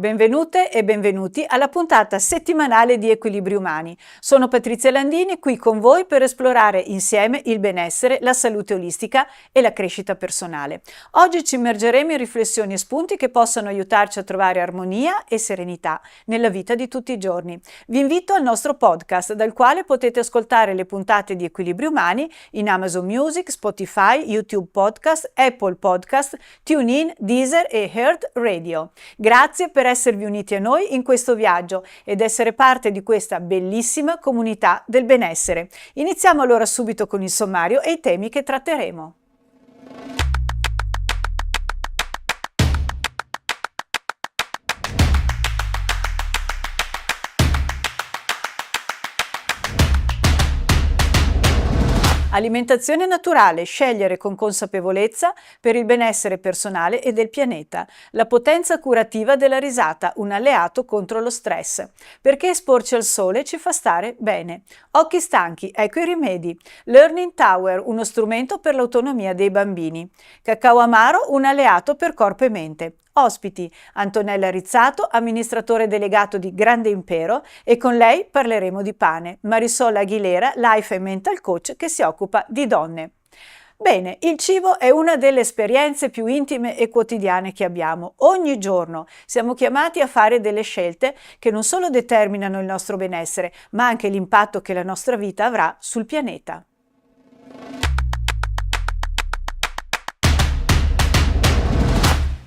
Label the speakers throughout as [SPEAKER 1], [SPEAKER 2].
[SPEAKER 1] Benvenute e benvenuti alla puntata settimanale di Equilibri Umani. Sono Patrizia Landini, qui con voi per esplorare insieme il benessere, la salute olistica e la crescita personale. Oggi ci immergeremo in riflessioni e spunti che possano aiutarci a trovare armonia e serenità nella vita di tutti i giorni. Vi invito al nostro podcast, dal quale potete ascoltare le puntate di Equilibri Umani in Amazon Music, Spotify, YouTube Podcast, Apple Podcast, TuneIn, Deezer e Heard Radio. Grazie per esservi uniti a noi in questo viaggio ed essere parte di questa bellissima comunità del benessere. Iniziamo allora subito con il sommario e i temi che tratteremo. Alimentazione naturale, scegliere con consapevolezza per il benessere personale e del pianeta. La potenza curativa della risata, un alleato contro lo stress. Perché esporci al sole ci fa stare bene. Occhi stanchi, ecco i rimedi. Learning Tower, uno strumento per l'autonomia dei bambini. Cacao amaro, un alleato per corpo e mente. Ospiti: Antonella Rizzato, amministratore delegato di Grande Impero, e con lei parleremo di pane. Marisol Aguilera, life e mental coach che si occupa di donne. Bene, il cibo è una delle esperienze più intime e quotidiane che abbiamo. Ogni giorno siamo chiamati a fare delle scelte che non solo determinano il nostro benessere, ma anche l'impatto che la nostra vita avrà sul pianeta.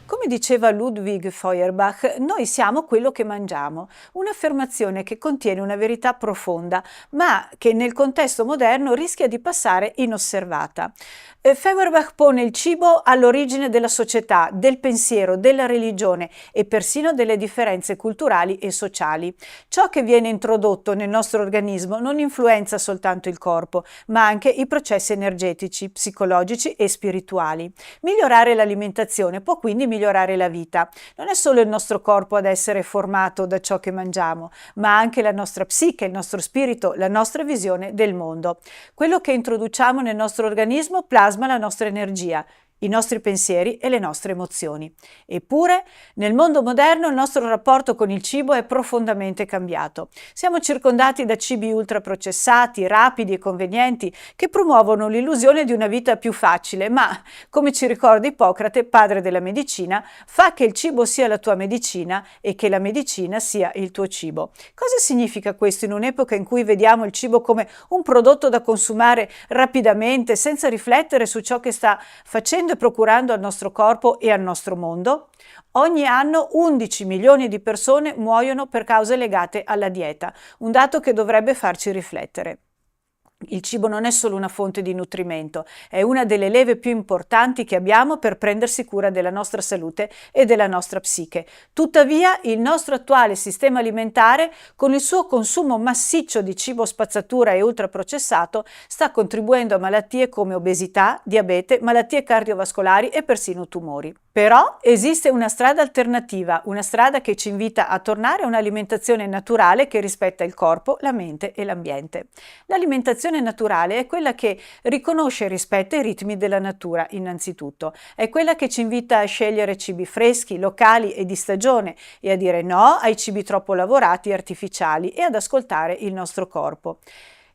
[SPEAKER 1] Come diceva Ludwig Feuerbach, noi siamo quello che mangiamo, un'affermazione che contiene una verità profonda, ma che nel contesto moderno rischia di passare inosservata. Feuerbach pone il cibo all'origine della società, del pensiero, della religione e persino delle differenze culturali e sociali. Ciò che viene introdotto nel nostro organismo non influenza soltanto il corpo, ma anche i processi energetici, psicologici e spirituali. Migliorare l'alimentazione può quindi migliorare la vita. Non è solo il nostro corpo ad essere formato da ciò che mangiamo, ma anche la nostra psiche, il nostro spirito, la nostra visione del mondo. Quello che introduciamo nel nostro organismo plasma la nostra energia, i nostri pensieri e le nostre emozioni. Eppure, nel mondo moderno il nostro rapporto con il cibo è profondamente cambiato. Siamo circondati da cibi ultraprocessati, rapidi e convenienti che promuovono l'illusione di una vita più facile, ma, come ci ricorda Ippocrate, padre della medicina, fa che il cibo sia la tua medicina e che la medicina sia il tuo cibo. Cosa significa questo in un'epoca in cui vediamo il cibo come un prodotto da consumare rapidamente, senza riflettere su ciò che sta facendo e procurando al nostro corpo e al nostro mondo? Ogni anno 11 milioni di persone muoiono per cause legate alla dieta, un dato che dovrebbe farci riflettere. Il cibo non è solo una fonte di nutrimento, è una delle leve più importanti che abbiamo per prendersi cura della nostra salute e della nostra psiche. Tuttavia, il nostro attuale sistema alimentare, con il suo consumo massiccio di cibo spazzatura e ultraprocessato, sta contribuendo a malattie come obesità, diabete, malattie cardiovascolari e persino tumori. Però esiste una strada alternativa, una strada che ci invita a tornare a un'alimentazione naturale che rispetta il corpo, la mente e l'ambiente. L'alimentazione naturale è quella che riconosce e rispetta i ritmi della natura, innanzitutto. È quella che ci invita a scegliere cibi freschi, locali e di stagione e a dire no ai cibi troppo lavorati e artificiali e ad ascoltare il nostro corpo.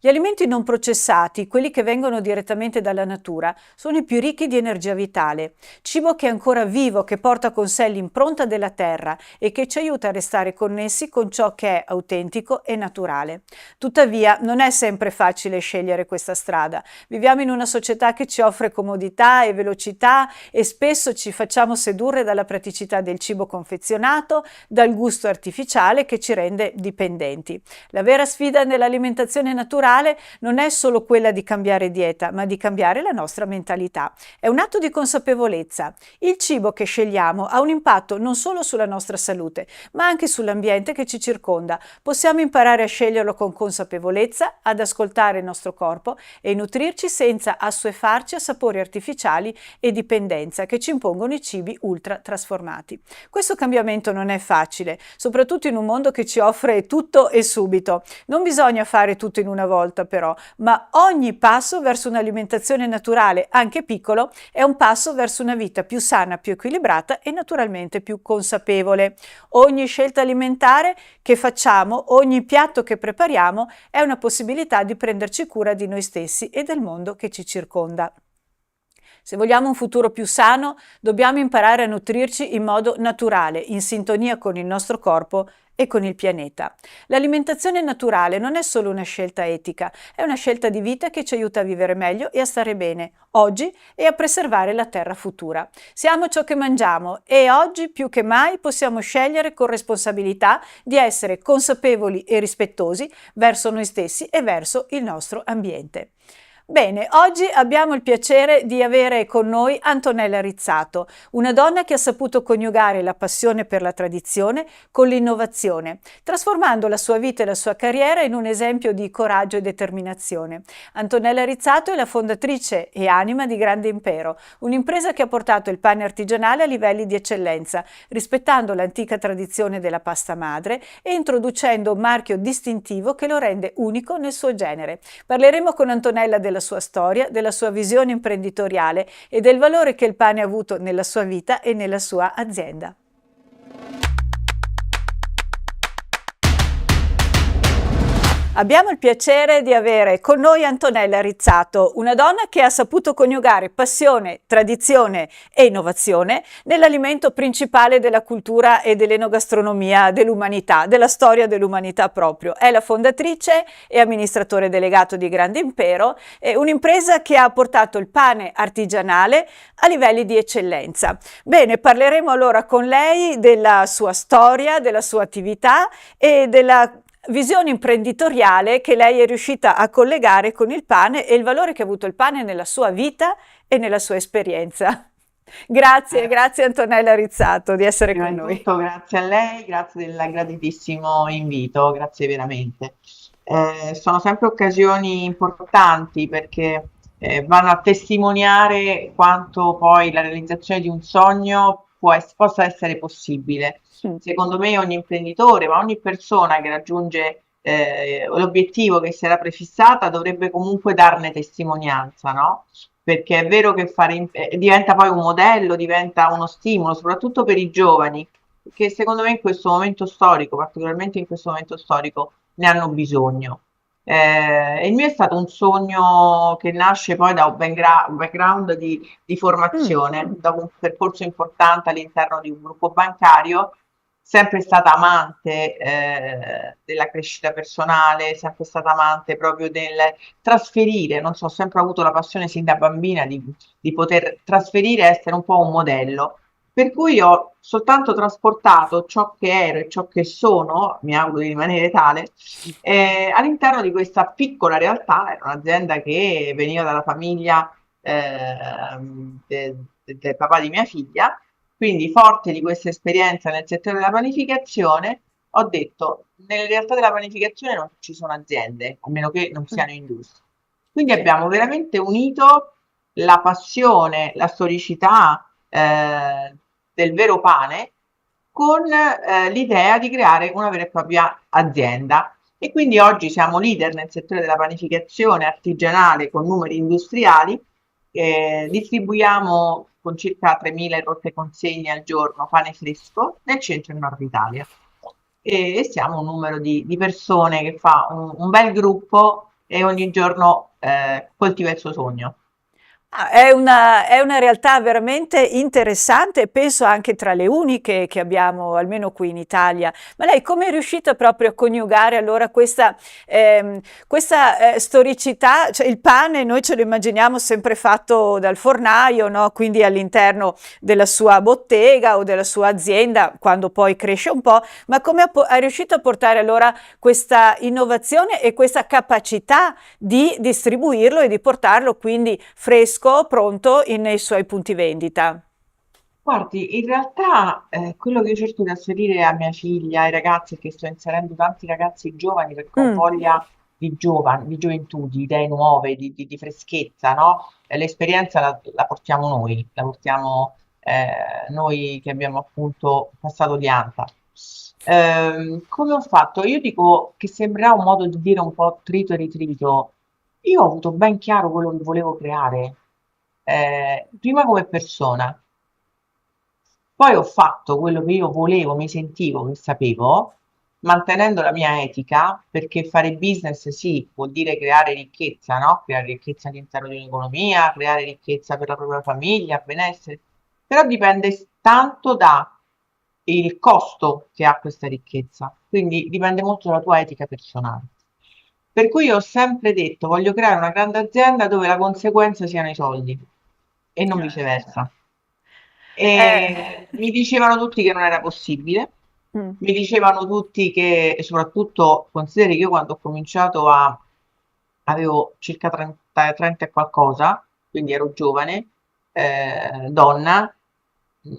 [SPEAKER 1] Gli alimenti non processati, quelli che vengono direttamente dalla natura, sono i più ricchi di energia vitale, cibo che è ancora vivo, che porta con sé l'impronta della terra e che ci aiuta a restare connessi con ciò che è autentico e naturale. Tuttavia, non è sempre facile scegliere questa strada. Viviamo in una società che ci offre comodità e velocità e spesso ci facciamo sedurre dalla praticità del cibo confezionato, dal gusto artificiale che ci rende dipendenti. La vera sfida nell'alimentazione naturale non è solo quella di cambiare dieta, ma di cambiare la nostra mentalità. È un atto di consapevolezza. Il cibo che scegliamo ha un impatto non solo sulla nostra salute, ma anche sull'ambiente che ci circonda. Possiamo imparare a sceglierlo con consapevolezza, ad ascoltare il nostro corpo e nutrirci senza assuefarci a sapori artificiali e dipendenza che ci impongono i cibi ultra trasformati. Questo cambiamento non è facile, soprattutto in un mondo che ci offre tutto e subito. Non bisogna fare tutto in una volta, volta però, ma ogni passo verso un'alimentazione naturale, anche piccolo, è un passo verso una vita più sana, più equilibrata e naturalmente più consapevole. Ogni scelta alimentare che facciamo, ogni piatto che prepariamo è una possibilità di prenderci cura di noi stessi e del mondo che ci circonda. Se vogliamo un futuro più sano, dobbiamo imparare a nutrirci in modo naturale, in sintonia con il nostro corpo e con il pianeta. L'alimentazione naturale non è solo una scelta etica, è una scelta di vita che ci aiuta a vivere meglio e a stare bene oggi e a preservare la terra futura. Siamo ciò che mangiamo e oggi più che mai possiamo scegliere con responsabilità di essere consapevoli e rispettosi verso noi stessi e verso il nostro ambiente. Bene, oggi abbiamo il piacere di avere con noi Antonella Rizzato, una donna che ha saputo coniugare la passione per la tradizione con l'innovazione, trasformando la sua vita e la sua carriera in un esempio di coraggio e determinazione. Antonella Rizzato è la fondatrice e anima di Grande Impero, un'impresa che ha portato il pane artigianale a livelli di eccellenza, rispettando l'antica tradizione della pasta madre e introducendo un marchio distintivo che lo rende unico nel suo genere. Parleremo con Antonella della sua storia, della sua visione imprenditoriale e del valore che il pane ha avuto nella sua vita e nella sua azienda. Abbiamo il piacere di avere con noi Antonella Rizzato, una donna che ha saputo coniugare passione, tradizione e innovazione nell'alimento principale della cultura e dell'enogastronomia dell'umanità, della storia dell'umanità proprio. È la fondatrice e amministratore delegato di Grande Impero, un'impresa che ha portato il pane artigianale a livelli di eccellenza. Bene, parleremo allora con lei della sua storia, della sua attività e della visione imprenditoriale che lei è riuscita a collegare con il pane e il valore che ha avuto il pane nella sua vita e nella sua esperienza. Grazie Antonella Rizzato di essere
[SPEAKER 2] Prima
[SPEAKER 1] con
[SPEAKER 2] di
[SPEAKER 1] noi.
[SPEAKER 2] tutto, grazie a lei, grazie del graditissimo invito, grazie veramente. Sono sempre occasioni importanti perché vanno a testimoniare quanto poi la realizzazione di un sogno possa essere possibile.
[SPEAKER 1] Mm.
[SPEAKER 2] Secondo me ogni imprenditore, ma ogni persona che raggiunge l'obiettivo che si era prefissata dovrebbe comunque darne testimonianza, no? Perché è vero che diventa poi un modello, diventa uno stimolo, soprattutto per i giovani, che secondo me in questo momento storico, particolarmente in questo momento storico, ne hanno bisogno. Il mio è stato un sogno che nasce poi da un background di
[SPEAKER 1] Mm.
[SPEAKER 2] formazione, da un percorso importante all'interno di un gruppo bancario, sempre stata amante della crescita personale, sempre stata amante proprio del trasferire, non so, ho sempre avuto la passione sin da bambina di poter trasferire e essere un po' un modello. Per cui ho soltanto trasportato ciò che ero e ciò che sono, mi auguro di rimanere tale, all'interno di questa piccola realtà. Era un'azienda che veniva dalla famiglia del papà di mia figlia, quindi forte di questa esperienza nel settore della panificazione, ho detto, nelle realtà della panificazione non ci sono aziende, a meno che non
[SPEAKER 1] Mm.
[SPEAKER 2] siano industrie. Quindi
[SPEAKER 1] Sì.
[SPEAKER 2] abbiamo veramente unito la passione, la storicità del vero pane con l'idea di creare una vera e propria azienda. E quindi oggi siamo leader nel settore della panificazione artigianale con numeri industriali, distribuiamo con circa 3.000 rotte consegne al giorno pane fresco nel centro e nord Italia. E siamo un numero di persone che fa un bel gruppo e ogni giorno coltiva il suo sogno.
[SPEAKER 1] È una realtà veramente interessante e penso anche tra le uniche che abbiamo, almeno qui in Italia. Ma lei come è riuscita proprio a coniugare allora questa storicità? Cioè, il pane noi ce lo immaginiamo sempre fatto dal fornaio, no? Quindi all'interno della sua bottega o della sua azienda, quando poi cresce un po', ma come è riuscito a portare allora questa innovazione e questa capacità di distribuirlo e di portarlo quindi fresco, pronto nei suoi punti vendita?
[SPEAKER 2] Guardi, in realtà quello che io cerco di trasferire a mia figlia, ai ragazzi, che sto inserendo tanti ragazzi giovani perché ho
[SPEAKER 1] Mm.
[SPEAKER 2] voglia di gioventù, di idee nuove, di freschezza, no? L'esperienza la portiamo noi, la portiamo noi che abbiamo appunto passato di ANTA. Come ho fatto? Io dico che sembrerà un modo di dire un po' trito e ritrito. Io ho avuto ben chiaro quello che volevo creare, prima come persona, poi ho fatto quello che io volevo, mi sentivo, che sapevo, mantenendo la mia etica, perché fare business sì, vuol dire creare ricchezza, no? Creare ricchezza all'interno di un'economia, creare ricchezza per la propria famiglia, benessere, però dipende tanto da il costo che ha questa ricchezza, quindi dipende molto dalla tua etica personale. Per cui io ho sempre detto, voglio creare una grande azienda dove la conseguenza siano i soldi e non viceversa.
[SPEAKER 1] Eh,
[SPEAKER 2] E mi dicevano tutti che non era possibile,
[SPEAKER 1] mm,
[SPEAKER 2] mi dicevano tutti che, e soprattutto consideri che io quando ho cominciato avevo circa 30, 30 e qualcosa, quindi ero giovane, donna,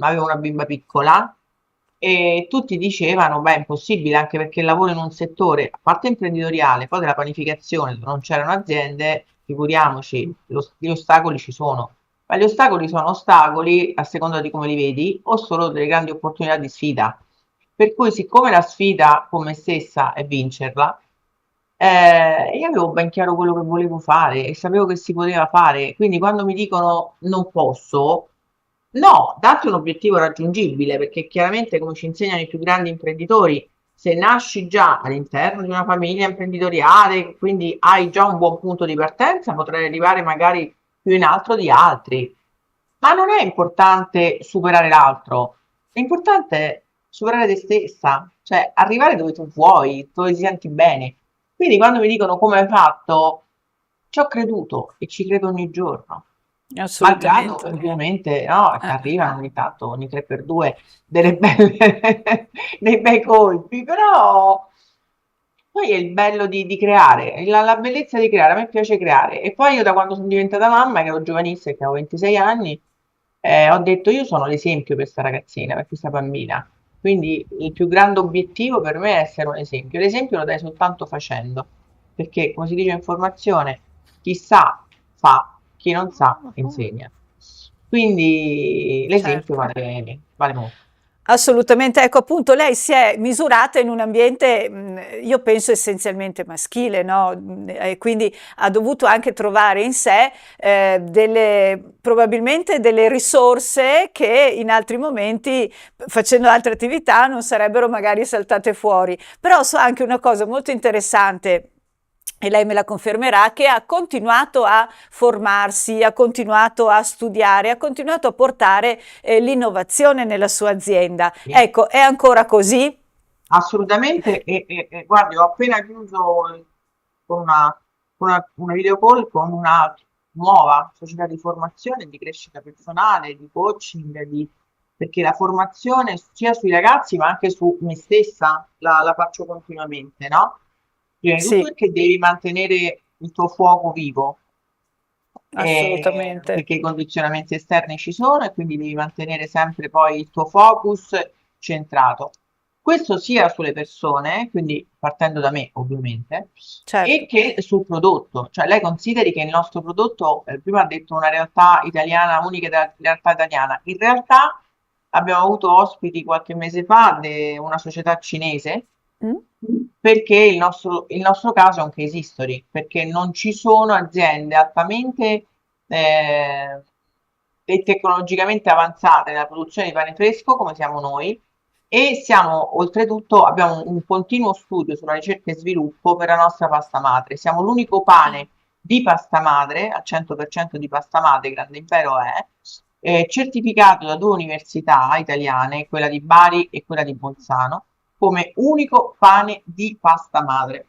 [SPEAKER 2] avevo una bimba piccola e tutti dicevano, beh, è impossibile anche perché lavoro in un settore, a parte imprenditoriale, poi della panificazione, dove non c'erano aziende, figuriamoci, gli ostacoli ci sono. Ma gli ostacoli sono ostacoli a seconda di come li vedi o solo delle grandi opportunità di sfida. Per cui, siccome la sfida con me stessa è vincerla, io avevo ben chiaro quello che volevo fare e sapevo che si poteva fare. Quindi, quando mi dicono non posso, no, datti un obiettivo raggiungibile, perché chiaramente, come ci insegnano i più grandi imprenditori, se nasci già all'interno di una famiglia imprenditoriale, quindi hai già un buon punto di partenza, potrai arrivare magari più in alto di altri. Ma non è importante superare l'altro, è importante superare te stessa, cioè arrivare dove tu vuoi, dove ti senti bene. Quindi quando mi dicono come hai fatto, ci ho creduto e ci credo ogni giorno. Malgrado
[SPEAKER 1] assolutamente.
[SPEAKER 2] ovviamente, no, che
[SPEAKER 1] Eh.
[SPEAKER 2] arrivano ogni tanto, ogni 3x2, delle belle, dei bei colpi, però poi è il bello di creare, la bellezza di creare, a me piace creare. E poi io da quando sono diventata mamma, che ero giovanissima, che avevo 26 anni, ho detto io sono l'esempio per questa ragazzina, per questa bambina. Quindi il più grande obiettivo per me è essere un esempio. L'esempio lo dai soltanto facendo, perché come si dice in formazione, chi sa fa, chi non sa insegna. Quindi l'esempio
[SPEAKER 1] Certo.
[SPEAKER 2] vale molto.
[SPEAKER 1] Assolutamente, ecco appunto lei si è misurata in un ambiente, io penso essenzialmente maschile, no, e quindi ha dovuto anche trovare in sé, delle probabilmente delle risorse che in altri momenti, facendo altre attività, non sarebbero magari saltate fuori. Però so anche una cosa molto interessante, e lei me la confermerà, che ha continuato a formarsi, ha continuato a studiare, ha continuato a portare l'innovazione nella sua azienda.
[SPEAKER 2] Sì.
[SPEAKER 1] Ecco, è ancora così?
[SPEAKER 2] Assolutamente, e guardi, ho appena chiuso con una video call con una nuova società di formazione, di crescita personale, di coaching, perché la formazione sia sui ragazzi ma anche su me stessa la faccio continuamente, no? Prima di tutto
[SPEAKER 1] Sì,
[SPEAKER 2] perché devi mantenere il tuo fuoco vivo,
[SPEAKER 1] assolutamente.
[SPEAKER 2] perché i condizionamenti esterni ci sono e quindi devi mantenere sempre poi il tuo focus centrato. Questo sia sulle persone, quindi partendo da me ovviamente, e
[SPEAKER 1] Certo.
[SPEAKER 2] che sul prodotto. Cioè lei consideri che il nostro prodotto, prima ha detto una realtà italiana, unica della realtà italiana, in realtà abbiamo avuto ospiti qualche mese fa di una società cinese
[SPEAKER 1] Mm?
[SPEAKER 2] perché il nostro caso è un case history, perché non ci sono aziende altamente eh, e tecnologicamente avanzate nella produzione di pane fresco come siamo noi e siamo oltretutto abbiamo un continuo studio sulla ricerca e sviluppo per la nostra pasta madre. Siamo l'unico pane di pasta madre, al 100% di pasta madre, Grande Impero è, certificato da due università italiane, quella di Bari e quella di Bolzano, come unico pane di pasta madre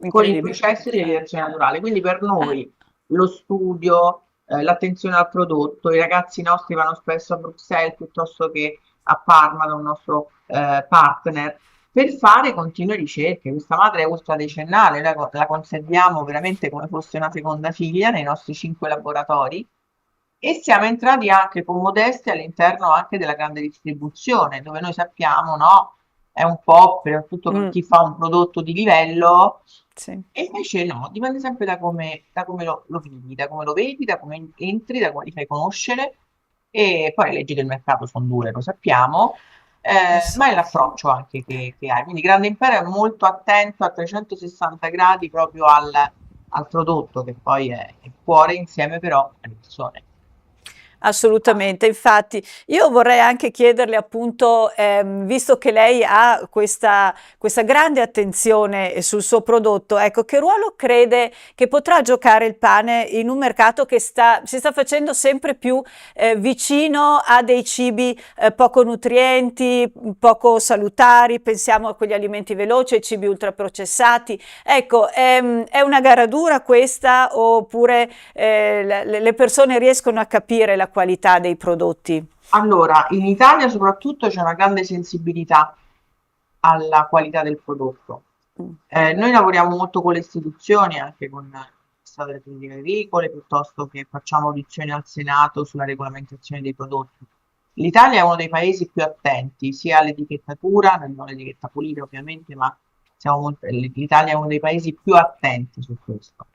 [SPEAKER 2] con il
[SPEAKER 1] Incredibile.
[SPEAKER 2] processo di lievitazione naturale. Quindi per
[SPEAKER 1] Eh,
[SPEAKER 2] noi lo studio, l'attenzione al prodotto, i ragazzi nostri vanno spesso a Bruxelles piuttosto che a Parma da un nostro partner per fare continue ricerche. Questa madre è ultradecennale, noi la conserviamo veramente come fosse una seconda figlia nei nostri 5 laboratori e siamo entrati anche con modestia all'interno anche della grande distribuzione, dove noi sappiamo, no, è un po' per tutto per
[SPEAKER 1] mm,
[SPEAKER 2] chi fa un prodotto di livello,
[SPEAKER 1] sì.
[SPEAKER 2] e invece no, dipende sempre da come lo vivi, da come lo vedi, da come entri, da come li fai conoscere, e poi le leggi del mercato sono dure, lo sappiamo,
[SPEAKER 1] Sì.
[SPEAKER 2] ma è l'approccio anche che hai. Quindi Grande Impero è molto attento a 360 gradi proprio al prodotto, che poi è il cuore, insieme però alle persone.
[SPEAKER 1] Assolutamente, infatti io vorrei anche chiederle appunto, visto che lei ha questa grande attenzione sul suo prodotto, ecco, che ruolo crede che potrà giocare il pane in un mercato che si sta facendo sempre più vicino a dei cibi poco nutrienti, poco salutari, pensiamo a quegli alimenti veloci, ai cibi ultraprocessati. Ecco, è una gara dura questa oppure le persone riescono a capire la qualità dei prodotti?
[SPEAKER 2] Allora, in Italia soprattutto c'è una grande sensibilità alla qualità del prodotto.
[SPEAKER 1] Mm.
[SPEAKER 2] Noi lavoriamo molto con le istituzioni, anche con il Ministero delle Politiche Agricole, piuttosto che facciamo audizioni al Senato sulla regolamentazione dei prodotti. L'Italia è uno dei paesi più attenti sia all'etichettatura, non l'etichetta pulita ovviamente, ma l'Italia è uno dei paesi più attenti su questo.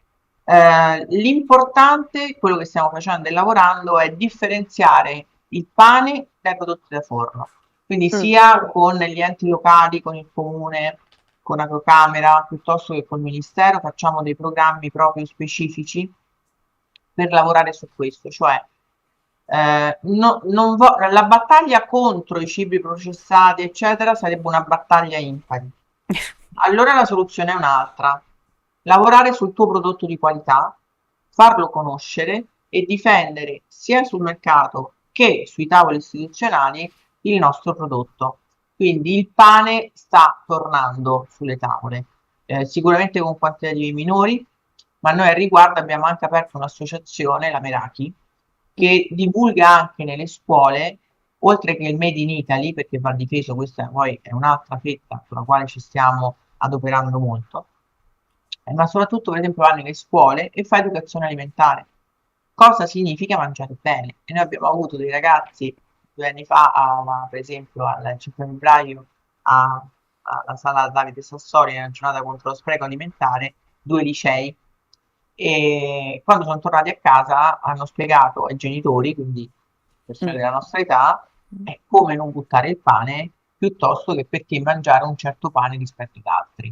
[SPEAKER 2] L'importante, quello che stiamo facendo e lavorando, è differenziare il pane dai prodotti da forno. Quindi
[SPEAKER 1] Mm.
[SPEAKER 2] sia con gli enti locali, con il comune, con Agrocamera, piuttosto che col Ministero, facciamo dei programmi proprio specifici per lavorare su questo, cioè la battaglia contro i cibi processati, eccetera, sarebbe una battaglia impari. Allora la soluzione è un'altra: lavorare sul tuo prodotto di qualità, farlo conoscere e difendere sia sul mercato che sui tavoli istituzionali il nostro prodotto. Quindi il pane sta tornando sulle tavole, sicuramente con quantitativi minori, ma noi al riguardo abbiamo anche aperto un'associazione, la Meraki,
[SPEAKER 1] Mm.
[SPEAKER 2] che divulga anche nelle scuole, oltre che il Made in Italy, perché va difeso, questa poi è un'altra fetta sulla quale ci stiamo adoperando molto, ma soprattutto per esempio va nelle scuole e fa educazione alimentare. Cosa significa mangiare bene? E noi abbiamo avuto dei ragazzi 2 anni fa, per esempio al 5 febbraio, alla sala Davide Sassori, nella giornata contro lo spreco alimentare, 2 licei, e quando sono tornati a casa hanno spiegato ai genitori, quindi persone
[SPEAKER 1] Mm.
[SPEAKER 2] della nostra età, come non buttare il pane piuttosto che perché mangiare un certo pane rispetto ad altri.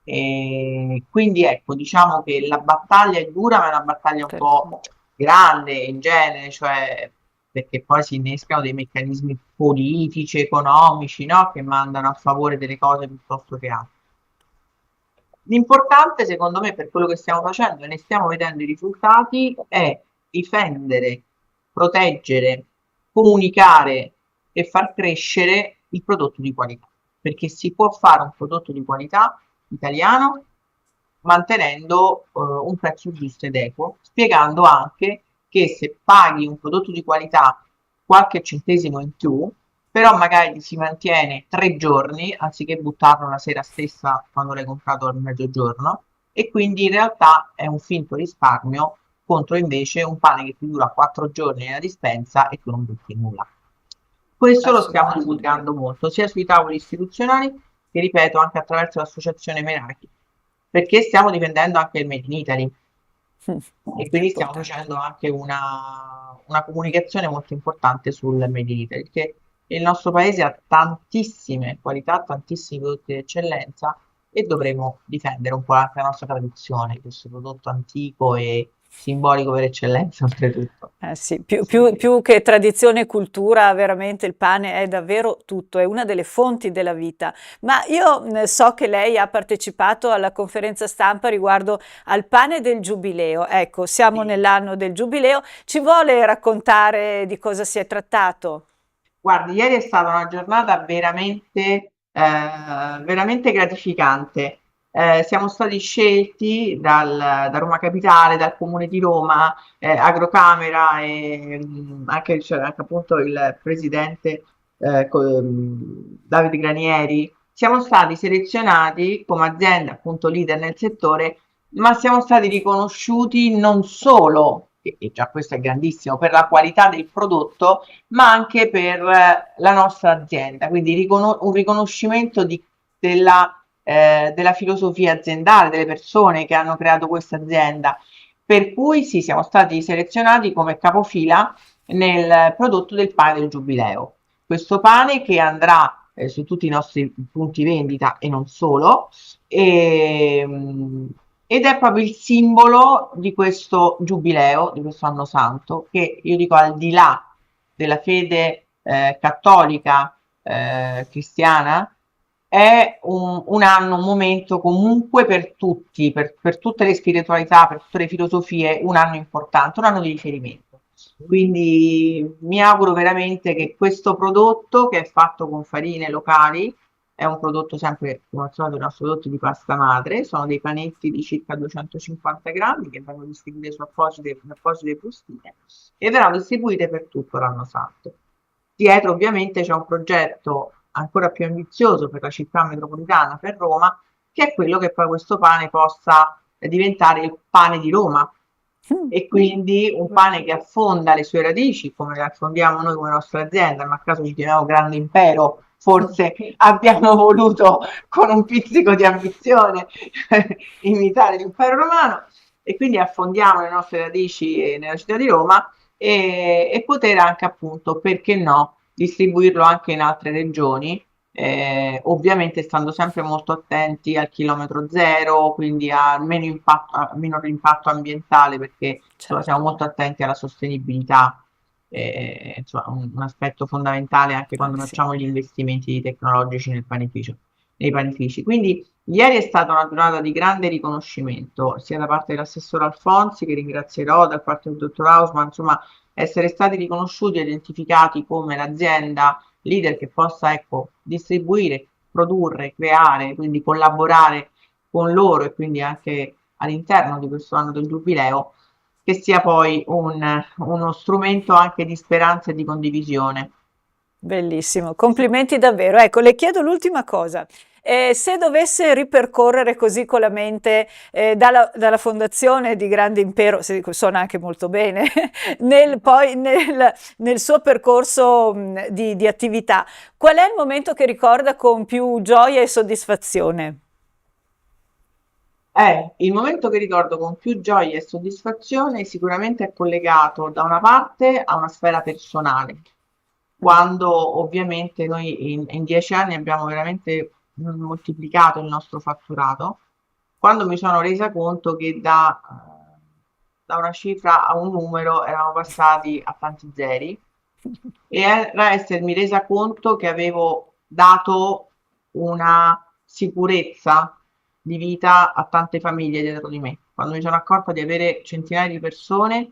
[SPEAKER 2] E quindi ecco, diciamo che la battaglia è dura, ma è una battaglia un po' grande in genere, cioè perché poi si innescano dei meccanismi politici, economici, no? Che mandano a favore delle cose piuttosto che altre. L'importante, secondo me, per quello che stiamo facendo e ne stiamo vedendo i risultati, è difendere, proteggere, comunicare e far crescere il prodotto di qualità, perché si può fare un prodotto di qualità italiano mantenendo un prezzo giusto ed equo, spiegando anche che se paghi un prodotto di qualità qualche centesimo in più, però magari ti si mantiene 3 giorni anziché buttarlo la sera stessa quando l'hai comprato al mezzogiorno, e quindi in realtà è un finto risparmio contro invece un pane che ti dura 4 giorni nella dispensa e tu non butti nulla. Questo lo stiamo
[SPEAKER 1] Assolutamente.
[SPEAKER 2] divulgando molto, sia sui tavoli istituzionali che, ripeto, anche attraverso l'associazione Meraki, perché stiamo difendendo anche il Made in Italy e quindi stiamo
[SPEAKER 1] Importante.
[SPEAKER 2] facendo anche una comunicazione molto importante sul Made in Italy, perché il nostro paese ha tantissime qualità, tantissimi prodotti di eccellenza e dovremo difendere un po' anche la nostra tradizione, questo prodotto antico e simbolico per eccellenza, oltretutto.
[SPEAKER 1] Sì, più che tradizione e cultura, veramente il pane è davvero tutto, è una delle fonti della vita. Ma io so che lei ha partecipato alla conferenza stampa riguardo al pane del Giubileo. Ecco, siamo
[SPEAKER 2] Sì.
[SPEAKER 1] nell'anno del Giubileo. Ci vuole raccontare di cosa si è trattato?
[SPEAKER 2] Guardi, ieri è stata una giornata veramente gratificante. Siamo stati scelti da Roma Capitale, dal Comune di Roma, Agrocamera e anche, anche appunto il presidente Davide Granieri. Siamo stati selezionati come azienda appunto leader nel settore, ma siamo stati riconosciuti non solo, e già questo è grandissimo, per la qualità del prodotto, ma anche per la nostra azienda, quindi un riconoscimento della filosofia aziendale, delle persone che hanno creato questa azienda. Per cui sì, siamo stati selezionati come capofila nel prodotto del pane del Giubileo. questo pane che andrà su tutti i nostri punti vendita e non solo, e, ed è proprio il simbolo di questo giubileo, di questo anno santo, che io dico al di là della fede cattolica, cristiana, è un anno, un momento comunque per tutti, per tutte le spiritualità, per tutte le filosofie, un anno importante, un anno di riferimento. Quindi mi auguro veramente che questo prodotto, che è fatto con farine locali, è un prodotto sempre, come al solito, i nostri prodotti di pasta madre, sono dei panetti di circa 250 grammi che vengono distribuiti su apposite bustine e verranno distribuite per tutto l'anno santo. Dietro ovviamente c'è un progetto ancora più ambizioso per la città metropolitana, per Roma, che è quello che poi questo pane possa diventare il pane di Roma, e quindi un pane che affonda le sue radici, come le affondiamo noi come nostra azienda, ma a caso ci chiamiamo Grande Impero, forse abbiamo voluto con un pizzico di ambizione imitare l'impero romano, e quindi affondiamo le nostre radici nella città di Roma e poter anche appunto, perché no, distribuirlo anche in altre regioni, ovviamente stando sempre molto attenti al chilometro zero, quindi al meno impatto, al minor impatto ambientale, perché insomma, siamo
[SPEAKER 1] Certo.
[SPEAKER 2] molto attenti alla sostenibilità, insomma, un aspetto fondamentale anche quando
[SPEAKER 1] Sì.
[SPEAKER 2] facciamo gli investimenti tecnologici nei panifici. Quindi ieri è stata una giornata di grande riconoscimento, sia da parte dell'assessore Alfonsi, che ringrazierò, da parte del dottor Hausmann, insomma, essere stati riconosciuti e identificati come l'azienda leader che possa, ecco, distribuire, produrre, creare, quindi collaborare con loro e quindi anche all'interno di questo anno del giubileo, che sia poi uno strumento anche di speranza e di condivisione.
[SPEAKER 1] Bellissimo, complimenti davvero. Ecco, le chiedo l'ultima cosa. Se dovesse ripercorrere così con la mente dalla fondazione di Grande Impero, se suona anche molto bene, poi nel suo percorso di attività, qual è il momento che ricorda con più gioia e soddisfazione?
[SPEAKER 2] Il momento che ricordo con più gioia e soddisfazione sicuramente è collegato da una parte a una sfera personale,
[SPEAKER 1] Mm.
[SPEAKER 2] quando ovviamente noi in 10 anni abbiamo veramente moltiplicato il nostro fatturato, quando mi sono resa conto che da una cifra a un numero eravamo passati a tanti zeri, e era essermi resa conto che avevo dato una sicurezza di vita a tante famiglie dietro di me, quando mi sono accorta di avere centinaia di persone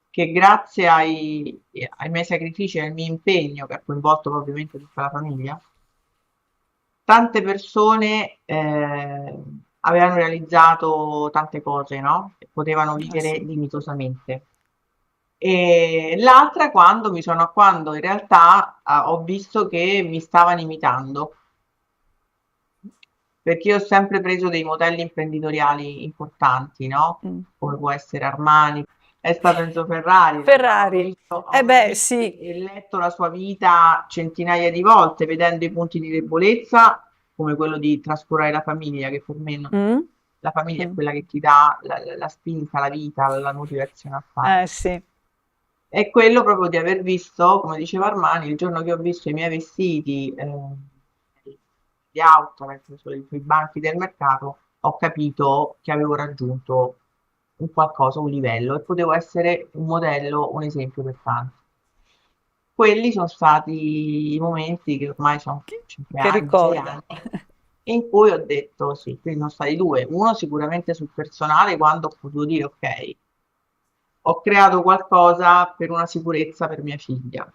[SPEAKER 2] che grazie ai miei sacrifici e al mio impegno, che ha coinvolto ovviamente tutta la famiglia, tante persone avevano realizzato tante cose, no? E potevano
[SPEAKER 1] Ah,
[SPEAKER 2] vivere
[SPEAKER 1] sì.
[SPEAKER 2] dignitosamente. E l'altra quando in realtà ho visto che mi stavano imitando, perché io ho sempre preso dei modelli imprenditoriali importanti, no?
[SPEAKER 1] Mm.
[SPEAKER 2] Come può essere Armani, è stato Enzo Ferrari,
[SPEAKER 1] Ferrari. Eh
[SPEAKER 2] ho
[SPEAKER 1] beh,
[SPEAKER 2] visto
[SPEAKER 1] sì.
[SPEAKER 2] e letto la sua vita centinaia di volte, vedendo i punti di debolezza, come quello di trascurare la famiglia, che per me
[SPEAKER 1] Mm?
[SPEAKER 2] la famiglia è
[SPEAKER 1] Mm.
[SPEAKER 2] quella che ti dà la spinta, la vita, la motivazione a fare.
[SPEAKER 1] Sì.
[SPEAKER 2] È quello proprio di aver visto, come diceva Armani, il giorno che ho visto i miei vestiti di outlet sui banchi del mercato, ho capito che avevo raggiunto un qualcosa, un livello, e potevo essere un modello, un esempio per tanti. Quelli sono stati i momenti che ormai sono cinque
[SPEAKER 1] Che
[SPEAKER 2] anni, 6
[SPEAKER 1] ricorda.
[SPEAKER 2] anni, in cui ho detto sì, quindi sono stati due. Uno sicuramente sul personale, quando ho potuto dire ok, ho creato qualcosa per una sicurezza per mia figlia,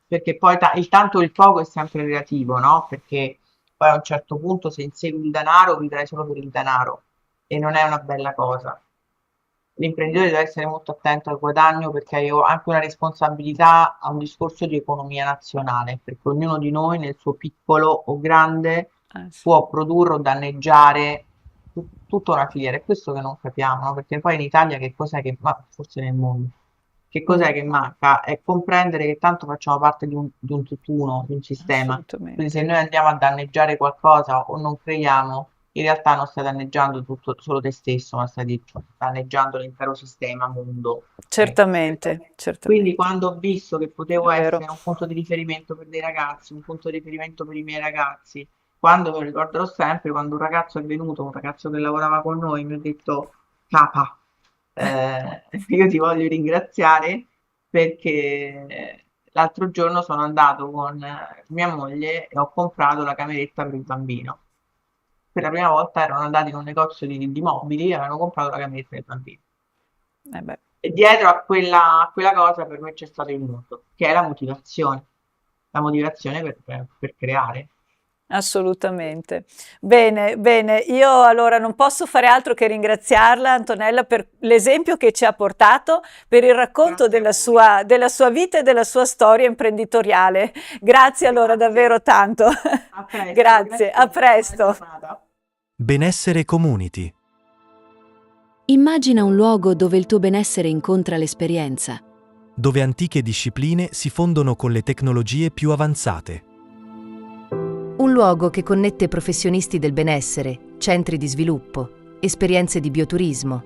[SPEAKER 2] perché poi il tanto o il poco è sempre relativo, no? Perché poi a un certo punto se insegui il denaro vivrai solo per il denaro, e non è una bella cosa. L'imprenditore deve essere molto attento al guadagno, perché io ho anche una responsabilità a un discorso di economia nazionale, perché ognuno di noi nel suo piccolo o grande
[SPEAKER 1] Sì.
[SPEAKER 2] può produrre o danneggiare tutta una filiera. È questo che non capiamo, no? Perché poi in Italia che cos'è che, ma forse nel mondo, che cos'è
[SPEAKER 1] Mm.
[SPEAKER 2] che manca? È comprendere che tanto facciamo parte di un tutt'uno, di un sistema. Quindi
[SPEAKER 1] Assolutamente.
[SPEAKER 2] se noi andiamo a danneggiare qualcosa o non creiamo in realtà non stai danneggiando solo te stesso, ma stai danneggiando l'intero sistema, mondo.
[SPEAKER 1] Certamente,
[SPEAKER 2] Quindi
[SPEAKER 1] certamente,
[SPEAKER 2] quando ho visto che
[SPEAKER 1] è
[SPEAKER 2] potevo
[SPEAKER 1] vero.
[SPEAKER 2] essere un punto di riferimento per dei ragazzi, un punto di riferimento per i miei ragazzi, quando me lo ricorderò sempre, quando un ragazzo è venuto, un ragazzo che lavorava con noi, mi ha detto, Capa, io ti voglio ringraziare perché l'altro giorno sono andato con mia moglie e ho comprato la cameretta per il bambino. Per la prima volta erano andati in un negozio di mobili e avevano comprato la cameretta del bambino.
[SPEAKER 1] Eh beh.
[SPEAKER 2] E dietro a quella cosa per me c'è stato il mondo, che è la motivazione per creare.
[SPEAKER 1] Assolutamente. Bene, bene. Io allora non posso fare altro che ringraziarla, Antonella, per l'esempio che ci ha portato, per il racconto
[SPEAKER 2] Grazie a voi.
[SPEAKER 1] della sua vita e della sua storia imprenditoriale. Grazie allora
[SPEAKER 2] Grazie.
[SPEAKER 1] davvero tanto.
[SPEAKER 2] A presto,
[SPEAKER 1] Grazie,
[SPEAKER 2] grazie
[SPEAKER 1] a
[SPEAKER 2] mille, buona
[SPEAKER 1] presto.
[SPEAKER 2] giornata.
[SPEAKER 3] Benessere Community.
[SPEAKER 4] Immagina un luogo dove il tuo benessere incontra l'esperienza.
[SPEAKER 3] Dove antiche discipline si fondono con le tecnologie più avanzate.
[SPEAKER 4] Un luogo che connette professionisti del benessere, centri di sviluppo, esperienze di bioturismo,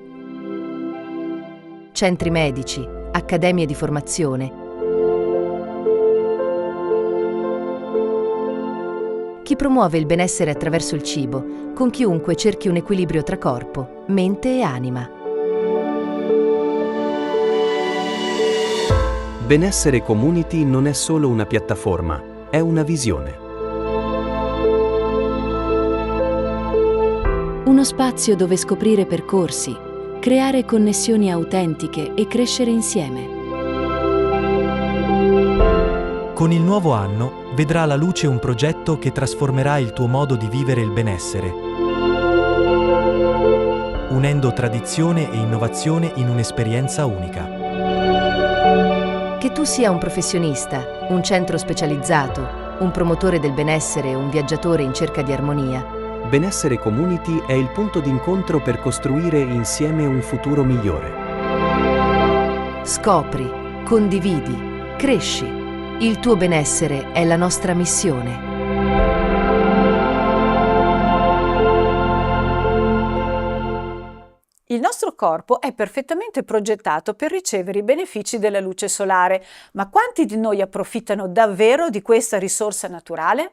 [SPEAKER 4] centri medici, accademie di formazione. Chi promuove il benessere attraverso il cibo, con chiunque cerchi un equilibrio tra corpo, mente e anima.
[SPEAKER 5] Benessere Community non è solo una piattaforma, è una visione.
[SPEAKER 4] Uno spazio dove scoprire percorsi, creare connessioni autentiche e crescere insieme.
[SPEAKER 3] Con il nuovo anno vedrà alla luce un progetto che trasformerà il tuo modo di vivere il benessere, unendo tradizione e innovazione in un'esperienza unica.
[SPEAKER 4] Che tu sia un professionista, un centro specializzato, un promotore del benessere o un viaggiatore in cerca di armonia,
[SPEAKER 5] Benessere Community è il punto d'incontro per costruire insieme un futuro migliore.
[SPEAKER 4] scopri, condividi, cresci. Il tuo benessere è la nostra missione.
[SPEAKER 1] Il nostro corpo è perfettamente progettato per ricevere i benefici della luce solare, ma quanti di noi approfittano davvero di questa risorsa naturale?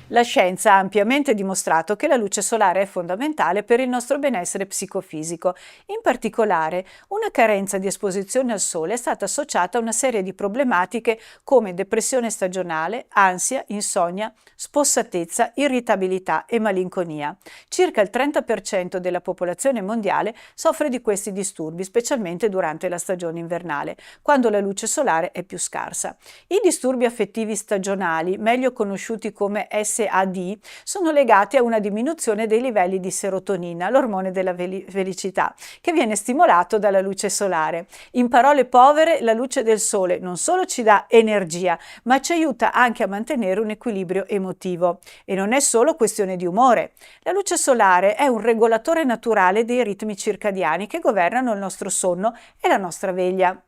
[SPEAKER 1] La scienza ha ampiamente dimostrato che la luce solare è fondamentale per il nostro benessere psicofisico. In particolare, una carenza di esposizione al sole è stata associata a una serie di problematiche come depressione stagionale, ansia, insonnia, spossatezza, irritabilità e malinconia. Circa il 30% della popolazione mondiale soffre di questi disturbi, specialmente durante la stagione invernale, quando la luce solare è più scarsa. I disturbi affettivi stagionali, meglio conosciuti come SAD, sono legati a una diminuzione dei livelli di serotonina, l'ormone della felicità, che viene stimolato dalla luce solare. In parole povere, la luce del sole non solo ci dà energia, ma ci aiuta anche a mantenere un equilibrio emotivo. E non è solo questione di umore. La luce solare è un regolatore naturale dei ritmi circadiani che governano il nostro sonno e la nostra veglia.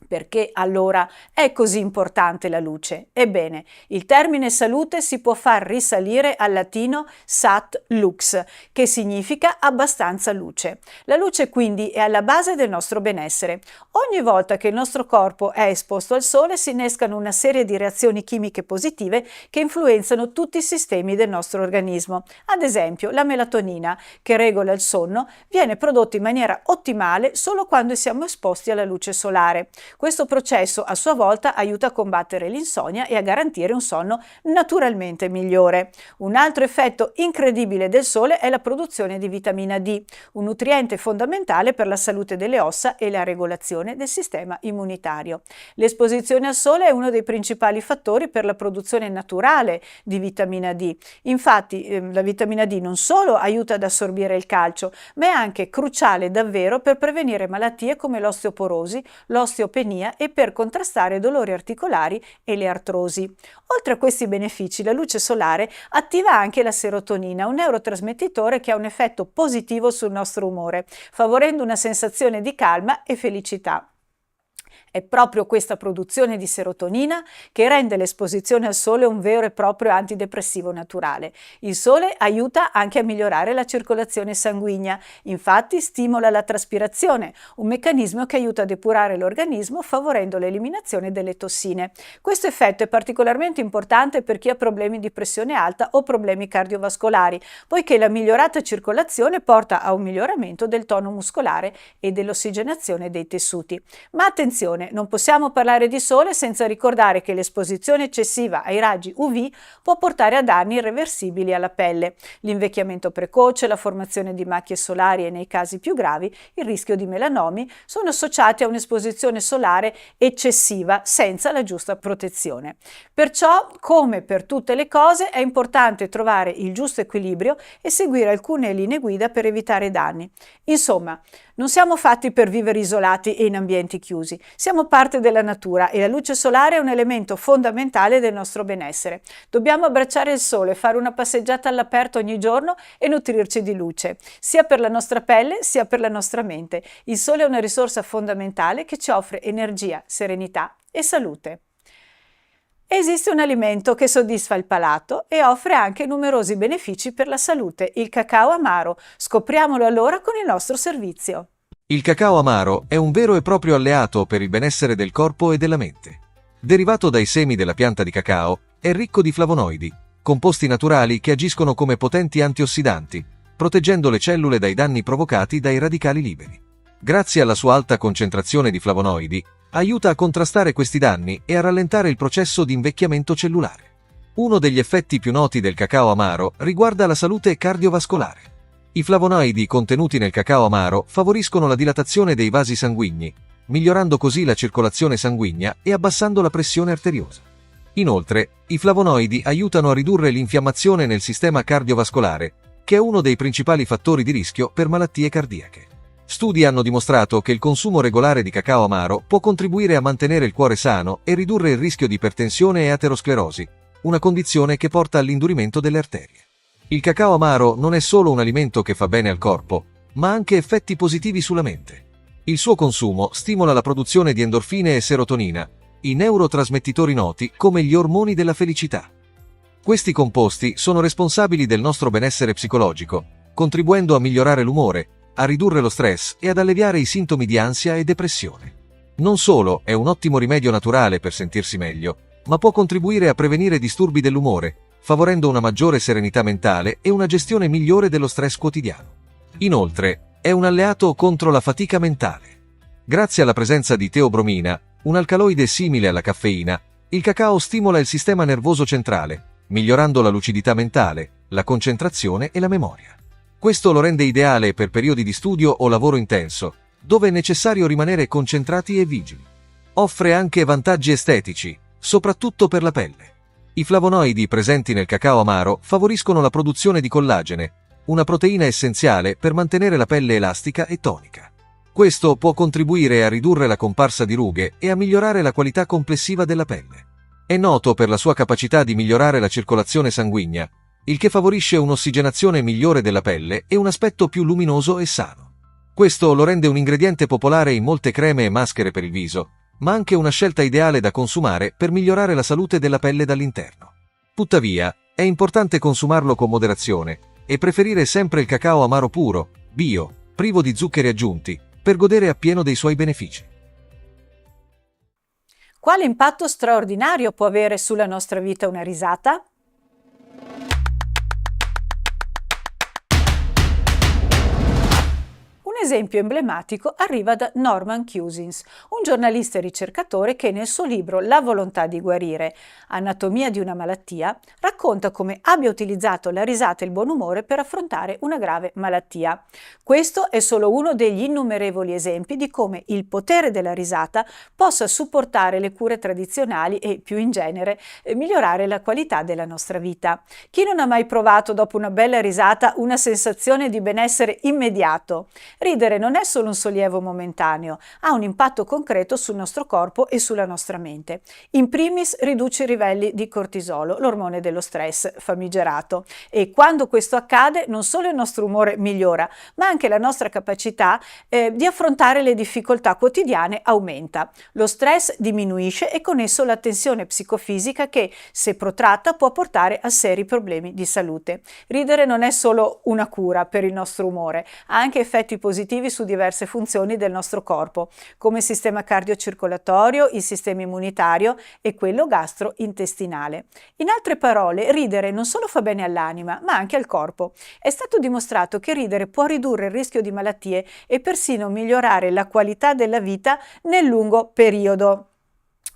[SPEAKER 1] Perché allora è così importante la luce? Ebbene, il termine salute si può far risalire al latino sat lux, che significa abbastanza luce. La luce quindi è alla base del nostro benessere. Ogni volta che il nostro corpo è esposto al sole si innescano una serie di reazioni chimiche positive che influenzano tutti i sistemi del nostro organismo. Ad esempio, la melatonina, che regola il sonno, viene prodotta in maniera ottimale solo quando siamo esposti alla luce solare. Questo processo a sua volta aiuta a combattere l'insonnia e a garantire un sonno naturalmente migliore. Un altro effetto incredibile del sole è la produzione di vitamina D, un nutriente fondamentale per la salute delle ossa e la regolazione del sistema immunitario. L'esposizione al sole è uno dei principali fattori per la produzione naturale di vitamina D. Infatti, la vitamina D non solo aiuta ad assorbire il calcio, ma è anche cruciale davvero per prevenire malattie come l'osteoporosi, l'osteopenia e per contrastare dolori articolari e le artrosi. Oltre a questi benefici, la luce solare attiva anche la serotonina, un neurotrasmettitore che ha un effetto positivo sul nostro umore, favorendo una sensazione di calma e felicità. È proprio questa produzione di serotonina che rende l'esposizione al sole un vero e proprio antidepressivo naturale. Il sole aiuta anche a migliorare la circolazione sanguigna, infatti stimola la traspirazione, un meccanismo che aiuta a depurare l'organismo favorendo l'eliminazione delle tossine. Questo effetto è particolarmente importante per chi ha problemi di pressione alta o problemi cardiovascolari, poiché la migliorata circolazione porta a un miglioramento del tono muscolare e dell'ossigenazione dei tessuti. Ma attenzione, non possiamo parlare di sole senza ricordare che l'esposizione eccessiva ai raggi UV può portare a danni irreversibili alla pelle. L'invecchiamento precoce, la formazione di macchie solari e nei casi più gravi il rischio di melanomi sono associati a un'esposizione solare eccessiva senza la giusta protezione. Perciò, come per tutte le cose, è importante trovare il giusto equilibrio e seguire alcune linee guida per evitare danni. Insomma, non siamo fatti per vivere isolati e in ambienti chiusi, siamo parte della natura e la luce solare è un elemento fondamentale del nostro benessere. Dobbiamo abbracciare il sole, fare una passeggiata all'aperto ogni giorno e nutrirci di luce, sia per la nostra pelle sia per la nostra mente. Il sole è una risorsa fondamentale che ci offre energia, serenità e salute. Esiste un alimento che soddisfa il palato e offre anche numerosi benefici per la salute, il cacao amaro. Scopriamolo allora con il nostro servizio.
[SPEAKER 6] Il cacao amaro è un vero e proprio alleato per il benessere del corpo e della mente. Derivato dai semi della pianta di cacao, è ricco di flavonoidi, composti naturali che agiscono come potenti antiossidanti, proteggendo le cellule dai danni provocati dai radicali liberi. Grazie alla sua alta concentrazione di flavonoidi, aiuta a contrastare questi danni e a rallentare il processo di invecchiamento cellulare. Uno degli effetti più noti del cacao amaro riguarda la salute cardiovascolare. I flavonoidi contenuti nel cacao amaro favoriscono la dilatazione dei vasi sanguigni, migliorando così la circolazione sanguigna e abbassando la pressione arteriosa. Inoltre, i flavonoidi aiutano a ridurre l'infiammazione nel sistema cardiovascolare, che è uno dei principali fattori di rischio per malattie cardiache. Studi hanno dimostrato che il consumo regolare di cacao amaro può contribuire a mantenere il cuore sano e ridurre il rischio di ipertensione e aterosclerosi, una condizione che porta all'indurimento delle arterie. Il cacao amaro non è solo un alimento che fa bene al corpo, ma ha anche effetti positivi sulla mente. Il suo consumo stimola la produzione di endorfine e serotonina, i neurotrasmettitori noti come gli ormoni della felicità. Questi composti sono responsabili del nostro benessere psicologico, contribuendo a migliorare l'umore, a ridurre lo stress e ad alleviare i sintomi di ansia e depressione. Non solo è un ottimo rimedio naturale per sentirsi meglio, ma può contribuire a prevenire disturbi dell'umore, favorendo una maggiore serenità mentale e una gestione migliore dello stress quotidiano. Inoltre, è un alleato contro la fatica mentale. Grazie alla presenza di teobromina, un alcaloide simile alla caffeina, il cacao stimola il sistema nervoso centrale, migliorando la lucidità mentale, la concentrazione e la memoria. Questo lo rende ideale per periodi di studio o lavoro intenso, dove è necessario rimanere concentrati e vigili. Offre anche vantaggi estetici, soprattutto per la pelle. I flavonoidi presenti nel cacao amaro favoriscono la produzione di collagene, una proteina essenziale per mantenere la pelle elastica e tonica. Questo può contribuire a ridurre la comparsa di rughe e a migliorare la qualità complessiva della pelle. È noto per la sua capacità di migliorare la circolazione sanguigna, il che favorisce un'ossigenazione migliore della pelle e un aspetto più luminoso e sano. Questo lo rende un ingrediente popolare in molte creme e maschere per il viso, ma anche una scelta ideale da consumare per migliorare la salute della pelle dall'interno. Tuttavia, è importante consumarlo con moderazione e preferire sempre il cacao amaro puro, bio, privo di zuccheri aggiunti, per godere appieno dei suoi benefici.
[SPEAKER 1] Quale impatto straordinario può avere sulla nostra vita una risata? Un esempio emblematico arriva da Norman Cousins, un giornalista e ricercatore che nel suo libro La volontà di guarire, anatomia di una malattia, racconta come abbia utilizzato la risata e il buon umore per affrontare una grave malattia. Questo è solo uno degli innumerevoli esempi di come il potere della risata possa supportare le cure tradizionali e, più in genere, migliorare la qualità della nostra vita. Chi non ha mai provato dopo una bella risata una sensazione di benessere immediato? Ridere ridere non è solo un sollievo momentaneo, ha un impatto concreto sul nostro corpo e sulla nostra mente. In primis riduce i livelli di cortisolo, l'ormone dello stress famigerato, e quando questo accade non solo il nostro umore migliora, ma anche la nostra capacità di affrontare le difficoltà quotidiane aumenta. Lo stress diminuisce e con esso la tensione psicofisica che, se protratta, può portare a seri problemi di salute. Ridere non è solo una cura per il nostro umore, ha anche effetti positivi su diverse funzioni del nostro corpo, come il sistema cardiocircolatorio, il sistema immunitario e quello gastrointestinale. In altre parole, ridere non solo fa bene all'anima, ma anche al corpo. È stato dimostrato che ridere può ridurre il rischio di malattie e persino migliorare la qualità della vita nel lungo periodo.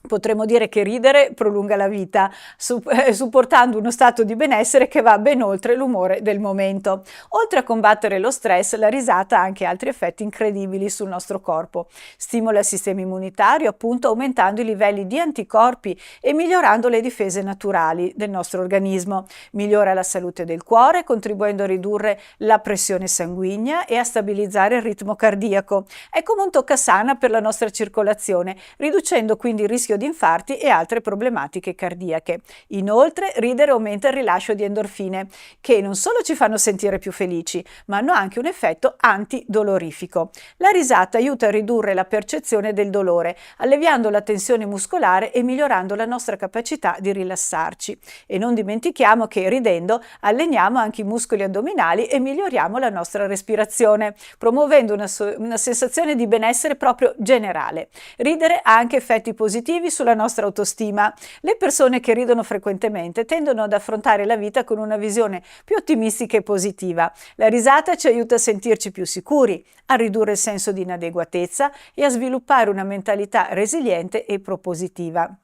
[SPEAKER 1] Potremmo dire che ridere prolunga la vita, supportando uno stato di benessere che va ben oltre l'umore del momento. Oltre a combattere lo stress, la risata ha anche altri effetti incredibili sul nostro corpo. Stimola il sistema immunitario, appunto, aumentando i livelli di anticorpi e migliorando le difese naturali del nostro organismo. Migliora la salute del cuore, contribuendo a ridurre la pressione sanguigna e a stabilizzare il ritmo cardiaco. È come un toccasana per la nostra circolazione, riducendo quindi il rischio di infarti e altre problematiche cardiache. Inoltre, ridere aumenta il rilascio di endorfine, che non solo ci fanno sentire più felici, ma hanno anche un effetto antidolorifico. La risata aiuta a ridurre la percezione del dolore, alleviando la tensione muscolare e migliorando la nostra capacità di rilassarci. E non dimentichiamo che ridendo alleniamo anche i muscoli addominali e miglioriamo la nostra respirazione, promuovendo una sensazione di benessere proprio generale. Ridere ha anche effetti positivi sulla nostra autostima. Le persone che ridono frequentemente tendono ad affrontare la vita con una visione più ottimistica e positiva. La risata ci aiuta a sentirci più sicuri, a ridurre il senso di inadeguatezza e a sviluppare una mentalità resiliente e propositiva.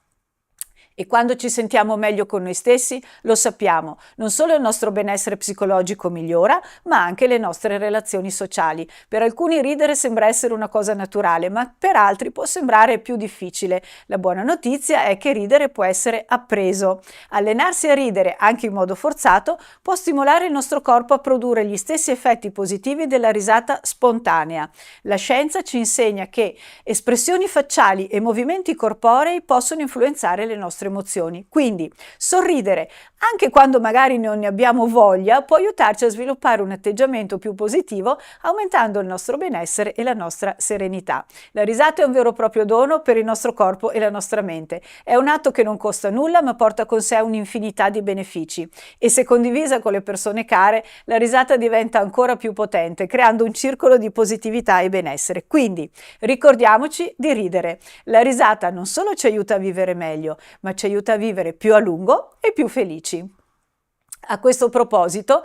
[SPEAKER 1] E quando ci sentiamo meglio con noi stessi, lo sappiamo, non solo il nostro benessere psicologico migliora, ma anche le nostre relazioni sociali. Per alcuni ridere sembra essere una cosa naturale, ma per altri può sembrare più difficile. La buona notizia è che ridere può essere appreso. Allenarsi a ridere, anche in modo forzato, può stimolare il nostro corpo a produrre gli stessi effetti positivi della risata spontanea. La scienza ci insegna che espressioni facciali e movimenti corporei possono influenzare le nostre emozioni. Quindi sorridere, anche quando magari non ne abbiamo voglia, può aiutarci a sviluppare un atteggiamento più positivo, aumentando il nostro benessere e la nostra serenità. La risata è un vero e proprio dono per il nostro corpo e la nostra mente. È un atto che non costa nulla, ma porta con sé un'infinità di benefici. E se condivisa con le persone care, la risata diventa ancora più potente, creando un circolo di positività e benessere. Quindi ricordiamoci di ridere. La risata non solo ci aiuta a vivere meglio, ma ci aiuta a vivere più a lungo e più felici. A questo proposito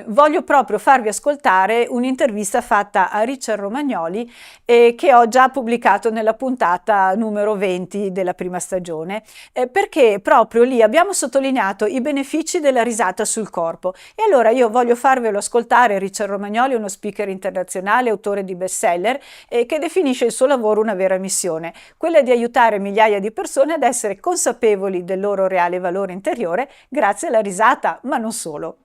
[SPEAKER 1] voglio proprio farvi ascoltare un'intervista fatta a Richard Romagnoli che ho già pubblicato nella puntata numero 20 della prima stagione, perché proprio lì abbiamo sottolineato i benefici della risata sul corpo. E allora io voglio farvelo ascoltare. Richard Romagnoli è uno speaker internazionale, autore di bestseller, che definisce il suo lavoro una vera missione, quella di aiutare migliaia di persone ad essere consapevoli del loro reale valore interiore grazie alla risata, ma non solo.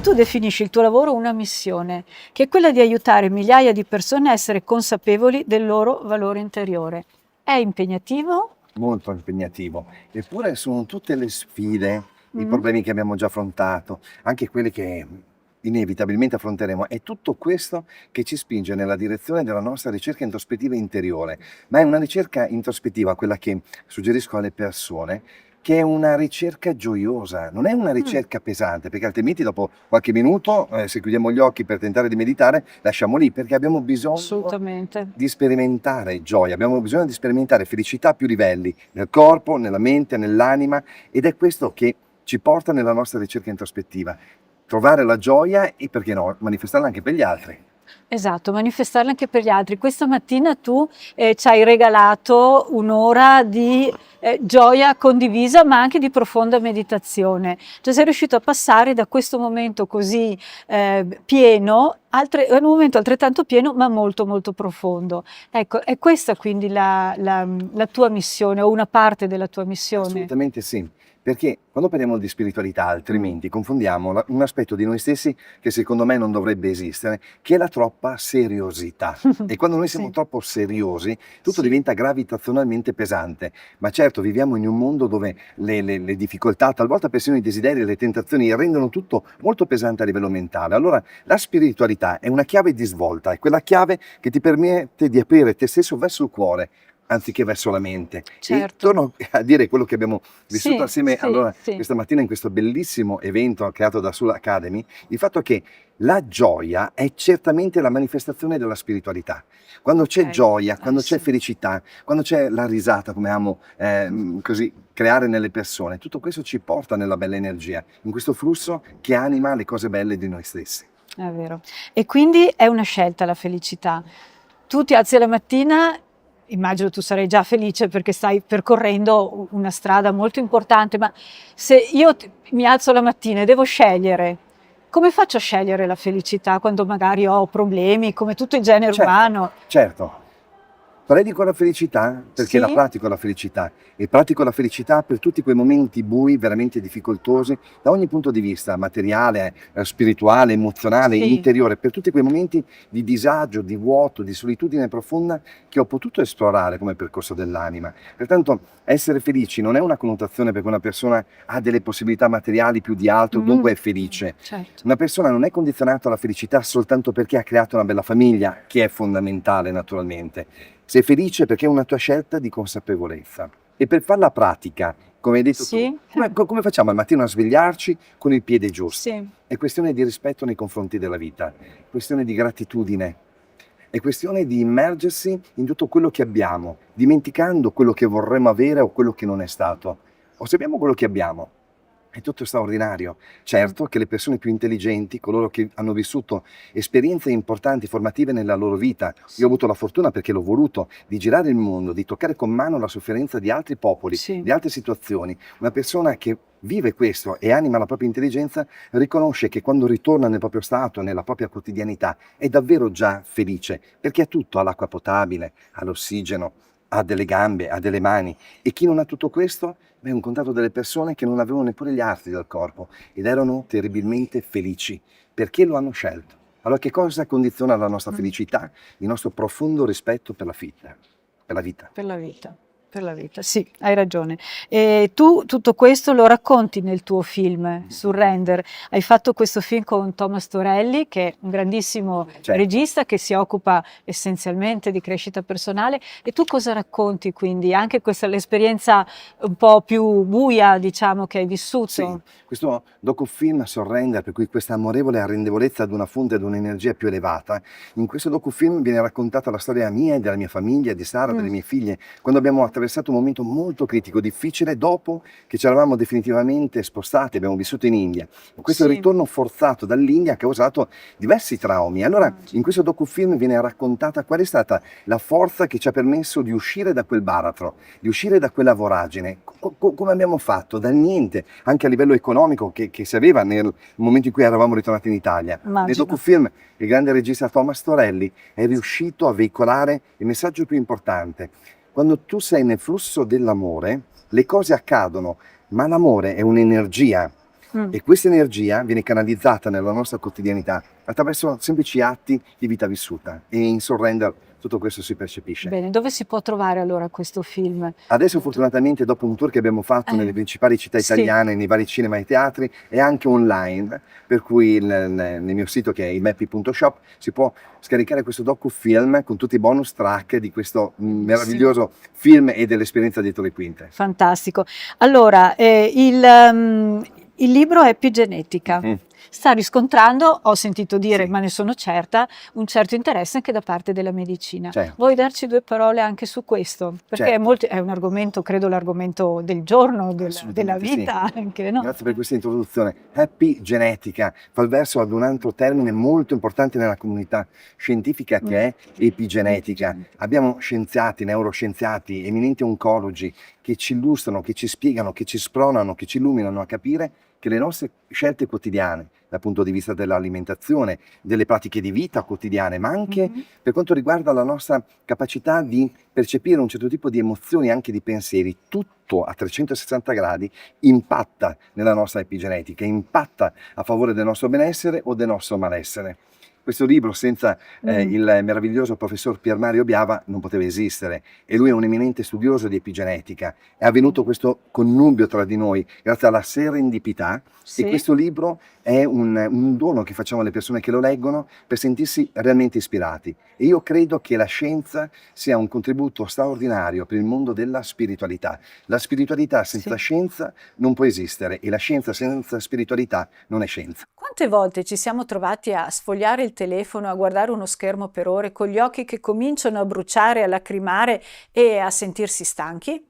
[SPEAKER 1] Tu definisci il tuo lavoro una missione, che è quella di aiutare migliaia di persone a essere consapevoli del loro valore interiore. È impegnativo?
[SPEAKER 7] Molto impegnativo, eppure sono tutte le sfide, i problemi che abbiamo già affrontato, anche quelli che inevitabilmente affronteremo. È tutto questo che ci spinge nella direzione della nostra ricerca introspettiva interiore, ma è una ricerca introspettiva, quella che suggerisco alle persone, che è una ricerca gioiosa, non è una ricerca pesante, perché altrimenti dopo qualche minuto, se chiudiamo gli occhi per tentare di meditare, lasciamo lì, perché abbiamo bisogno di sperimentare gioia, abbiamo bisogno di sperimentare felicità a più livelli, nel corpo, nella mente, nell'anima, ed è questo che ci porta nella nostra ricerca introspettiva. Trovare la gioia e, perché no, manifestarla anche per gli altri.
[SPEAKER 1] Esatto, manifestarla anche per gli altri. Questa mattina tu ci hai regalato un'ora di gioia condivisa, ma anche di profonda meditazione. Cioè sei riuscito a passare da questo momento così pieno a un momento altrettanto pieno, ma molto molto profondo. Ecco, è questa quindi la tua missione, o una parte della tua missione?
[SPEAKER 7] Assolutamente sì. Perché quando parliamo di spiritualità, altrimenti confondiamo un aspetto di noi stessi che secondo me non dovrebbe esistere, che è la troppa seriosità. E quando noi siamo
[SPEAKER 1] Sì.
[SPEAKER 7] troppo seriosi, tutto
[SPEAKER 1] Sì.
[SPEAKER 7] diventa gravitazionalmente pesante. Ma certo, viviamo in un mondo dove le difficoltà, talvolta persino i desideri e le tentazioni rendono tutto molto pesante a livello mentale. Allora, la spiritualità è una chiave di svolta, è quella chiave che ti permette di aprire te stesso verso il cuore, anziché verso la mente. E
[SPEAKER 1] Certo.
[SPEAKER 7] torno a dire quello che abbiamo vissuto
[SPEAKER 1] Sì,
[SPEAKER 7] assieme
[SPEAKER 1] sì,
[SPEAKER 7] allora
[SPEAKER 1] sì.
[SPEAKER 7] questa mattina in questo bellissimo evento creato da Soul Academy, il fatto che la gioia è certamente la manifestazione della spiritualità. Quando c'è
[SPEAKER 1] Ok.
[SPEAKER 7] gioia, quando c'è
[SPEAKER 1] Sì.
[SPEAKER 7] felicità, quando c'è la risata, come amo così creare nelle persone, tutto questo ci porta nella bella energia, in questo flusso che anima le cose belle di noi stessi.
[SPEAKER 1] È vero. E quindi è una scelta la felicità. Tu ti alzi la mattina, immagino tu sarai già felice perché stai percorrendo una strada molto importante, ma se io mi alzo la mattina e devo scegliere, come faccio a scegliere la felicità quando magari ho problemi, come tutto il genere
[SPEAKER 7] Certo,
[SPEAKER 1] umano?
[SPEAKER 7] certo. Predico la felicità perché la
[SPEAKER 1] Sì?
[SPEAKER 7] pratico la felicità e pratico la felicità per tutti quei momenti bui, veramente difficoltosi, da ogni punto di vista, materiale, spirituale, emozionale,
[SPEAKER 1] Sì.
[SPEAKER 7] interiore, per tutti quei momenti di disagio, di vuoto, di solitudine profonda che ho potuto esplorare come percorso dell'anima. Pertanto essere felici non è una connotazione perché una persona ha delle possibilità materiali più di altro, dunque è felice.
[SPEAKER 1] Certo.
[SPEAKER 7] Una persona non è condizionata alla felicità soltanto perché ha creato una bella famiglia, che è fondamentale naturalmente. Sei felice perché è una tua scelta di consapevolezza. E per farla pratica, come hai detto
[SPEAKER 1] Sì.
[SPEAKER 7] tu, come facciamo al mattino a svegliarci con il piede giusto?
[SPEAKER 1] Sì.
[SPEAKER 7] È questione di rispetto nei confronti della vita, è questione di gratitudine, è questione di immergersi in tutto quello che abbiamo, dimenticando quello che vorremmo avere o quello che non è stato. Osserviamo quello che abbiamo. È tutto straordinario. Certo che le persone più intelligenti, coloro che hanno vissuto esperienze importanti, formative nella loro vita, io ho avuto la fortuna perché l'ho voluto, di girare il mondo, di toccare con mano la sofferenza di altri popoli,
[SPEAKER 1] Sì.
[SPEAKER 7] di altre situazioni. Una persona che vive questo e anima la propria intelligenza riconosce che quando ritorna nel proprio stato, nella propria quotidianità, è davvero già felice, perché ha tutto, ha l'acqua potabile, ha l'ossigeno, ha delle gambe, ha delle mani. E chi non ha tutto questo? Beh, ho incontrato delle persone che non avevano neppure gli arti del corpo ed erano terribilmente felici perché lo hanno scelto. Allora che cosa condiziona la nostra felicità? Il nostro profondo rispetto per la vita, per la vita.
[SPEAKER 1] Per la vita, per la vita, sì, hai ragione. E tu tutto questo lo racconti nel tuo film Surrender. Hai fatto questo film con Thomas Torelli, che è un grandissimo
[SPEAKER 7] Certo.
[SPEAKER 1] regista che si occupa essenzialmente di crescita personale. E tu cosa racconti quindi? Anche questa l'esperienza un po' più buia, diciamo, che hai vissuto?
[SPEAKER 7] Sì, questo docufilm Surrender, per cui questa amorevole arrendevolezza ad una fonte, ad un'energia più elevata, in questo docufilm viene raccontata la storia mia e della mia famiglia, di Sara, delle mie figlie, quando abbiamo attraversato un momento molto critico, difficile, dopo che ci eravamo definitivamente spostati, abbiamo vissuto in India. Questo
[SPEAKER 1] Sì.
[SPEAKER 7] ritorno forzato dall'India ha causato diversi traumi. Allora, in questo docufilm viene raccontata qual è stata la forza che ci ha permesso di uscire da quel baratro, di uscire da quella voragine. Come abbiamo fatto? Dal niente, anche a livello economico che si aveva nel momento in cui eravamo ritornati in Italia.
[SPEAKER 1] Immagino.
[SPEAKER 7] Nel docufilm il grande regista Thomas Torelli è riuscito a veicolare il messaggio più importante. Quando tu sei nel flusso dell'amore, le cose accadono, ma l'amore è un'energia e questa energia viene canalizzata nella nostra quotidianità attraverso semplici atti di vita vissuta e in Surrender tutto questo si percepisce.
[SPEAKER 1] Bene, dove si può trovare allora questo film?
[SPEAKER 7] Adesso fortunatamente dopo un tour che abbiamo fatto nelle principali città
[SPEAKER 1] sì.
[SPEAKER 7] italiane, nei vari cinema e teatri e anche online, per cui nel mio sito che è imepi.shop si può scaricare questo docufilm con tutti i bonus track di questo meraviglioso film e dell'esperienza dietro le quinte.
[SPEAKER 1] Fantastico. Allora, il libro Epigenetica. Sta riscontrando, ho sentito dire,
[SPEAKER 7] Sì.
[SPEAKER 1] ma ne sono certa, un certo interesse anche da parte della medicina.
[SPEAKER 7] Certo.
[SPEAKER 1] Vuoi darci due parole anche su questo? Perché
[SPEAKER 7] Certo.
[SPEAKER 1] è un argomento, credo l'argomento del giorno, della
[SPEAKER 7] Assolutamente sì.
[SPEAKER 1] vita anche, no?
[SPEAKER 7] Grazie per questa introduzione. Epigenetica fa il verso ad un altro termine molto importante nella comunità scientifica che è epigenetica. Abbiamo scienziati, neuroscienziati, eminenti oncologi che ci illustrano, che ci spiegano, che ci spronano, che ci illuminano a capire che le nostre scelte quotidiane, dal punto di vista dell'alimentazione, delle pratiche di vita quotidiane, ma anche per quanto riguarda la nostra capacità di percepire un certo tipo di emozioni, anche di pensieri. Tutto a 360 gradi impatta nella nostra epigenetica, impatta a favore del nostro benessere o del nostro malessere. Questo libro senza il meraviglioso professor Pier Mario Biava non poteva esistere, e lui è un eminente studioso di epigenetica. È avvenuto questo connubio tra di noi grazie alla serendipità, e questo libro è un dono che facciamo alle persone che lo leggono per sentirsi realmente ispirati. E io credo che la scienza sia un contributo straordinario per il mondo della spiritualità. La spiritualità senza scienza non può esistere, e la scienza senza spiritualità non è scienza.
[SPEAKER 1] Quante volte ci siamo trovati a sfogliare il telefono, a guardare uno schermo per ore, con gli occhi che cominciano a bruciare, a lacrimare e a sentirsi stanchi?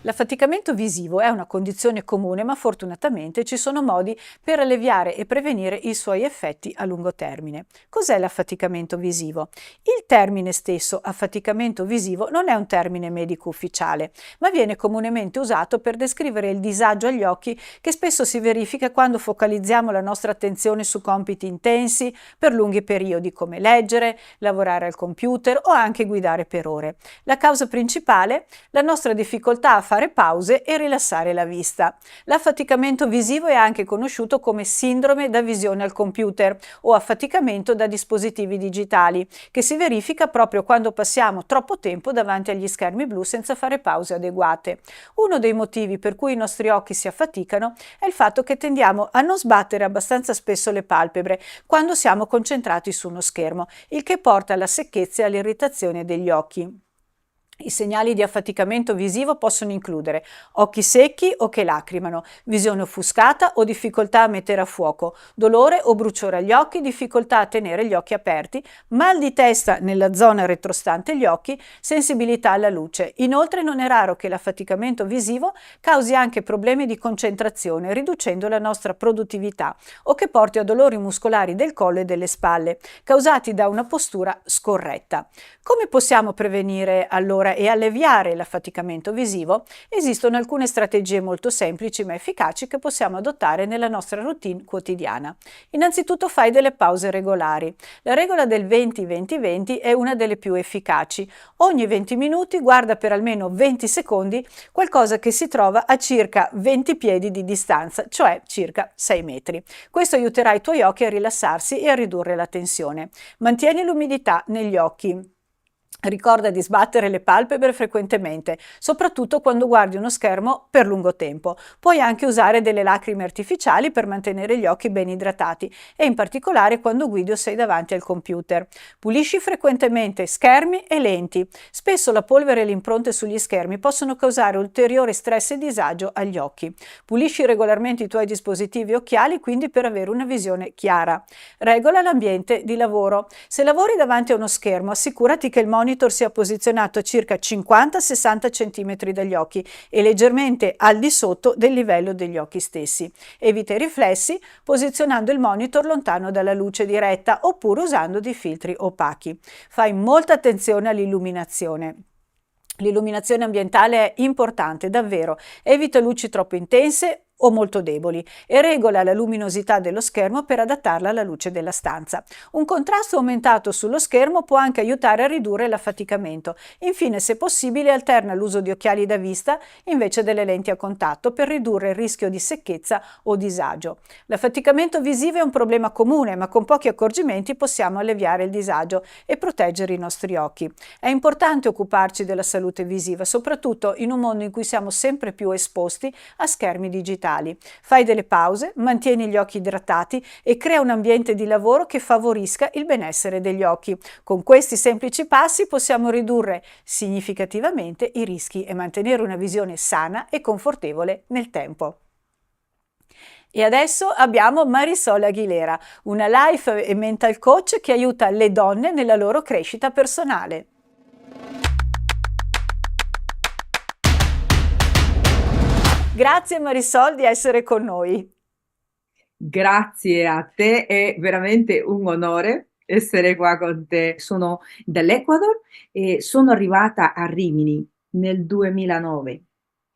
[SPEAKER 1] L'affaticamento visivo è una condizione comune, ma fortunatamente ci sono modi per alleviare e prevenire i suoi effetti a lungo termine. Cos'è l'affaticamento visivo? Il termine stesso, affaticamento visivo, non è un termine medico ufficiale, ma viene comunemente usato per descrivere il disagio agli occhi che spesso si verifica quando focalizziamo la nostra attenzione su compiti intensi per lunghi periodi, come leggere, lavorare al computer o anche guidare per ore. La causa principale? La nostra difficoltà a fare pause e rilassare la vista. L'affaticamento visivo è anche conosciuto come sindrome da visione al computer o affaticamento da dispositivi digitali, che si verifica proprio quando passiamo troppo tempo davanti agli schermi blu senza fare pause adeguate. Uno dei motivi per cui i nostri occhi si affaticano è il fatto che tendiamo a non sbattere abbastanza spesso le palpebre quando siamo concentrati su uno schermo, il che porta alla secchezza e all'irritazione degli occhi. I segnali di affaticamento visivo possono includere occhi secchi o che lacrimano, visione offuscata o difficoltà a mettere a fuoco, dolore o bruciore agli occhi, difficoltà a tenere gli occhi aperti, mal di testa nella zona retrostante gli occhi, sensibilità alla luce. Inoltre non è raro che l'affaticamento visivo causi anche problemi di concentrazione, riducendo la nostra produttività, o che porti a dolori muscolari del collo e delle spalle, causati da una postura scorretta. Come possiamo prevenire allora e alleviare l'affaticamento visivo? Esistono alcune strategie molto semplici ma efficaci che possiamo adottare nella nostra routine quotidiana. Innanzitutto fai delle pause regolari. La regola del 20-20-20 è una delle più efficaci. Ogni 20 minuti guarda per almeno 20 secondi qualcosa che si trova a circa 20 piedi di distanza, cioè circa 6 metri. Questo aiuterà i tuoi occhi a rilassarsi e a ridurre la tensione. Mantieni l'umidità negli occhi. Ricorda di sbattere le palpebre frequentemente, soprattutto quando guardi uno schermo per lungo tempo. Puoi anche usare delle lacrime artificiali per mantenere gli occhi ben idratati, e in particolare quando guidi o sei davanti al computer. Pulisci frequentemente schermi e lenti. Spesso la polvere e le impronte sugli schermi possono causare ulteriore stress e disagio agli occhi. Pulisci regolarmente i tuoi dispositivi occhiali, quindi, per avere una visione chiara. Regola l'ambiente di lavoro. Se lavori davanti a uno schermo, assicurati che il monitor sia posizionato a circa 50-60 cm dagli occhi e leggermente al di sotto del livello degli occhi stessi. Evita i riflessi posizionando il monitor lontano dalla luce diretta oppure usando dei filtri opachi. Fai molta attenzione all'illuminazione. L'illuminazione ambientale è importante, davvero. Evita luci troppo intense o molto deboli e regola la luminosità dello schermo per adattarla alla luce della stanza. Un contrasto aumentato sullo schermo può anche aiutare a ridurre l'affaticamento. Infine, se possibile, alterna l'uso di occhiali da vista invece delle lenti a contatto per ridurre il rischio di secchezza o disagio. L'affaticamento visivo è un problema comune, ma con pochi accorgimenti possiamo alleviare il disagio e proteggere i nostri occhi. È importante occuparci della salute visiva, soprattutto in un mondo in cui siamo sempre più esposti a schermi digitali. Fai delle pause, mantieni gli occhi idratati e crea un ambiente di lavoro che favorisca il benessere degli occhi. Con questi semplici passi possiamo ridurre significativamente i rischi e mantenere una visione sana e confortevole nel tempo. E adesso abbiamo Marisol Aguilera, una life e mental coach che aiuta le donne nella loro crescita personale. Grazie Marisol di essere con noi.
[SPEAKER 8] Grazie a te, è veramente un onore essere qua con te. Sono dall'Ecuador e sono arrivata a Rimini nel 2009.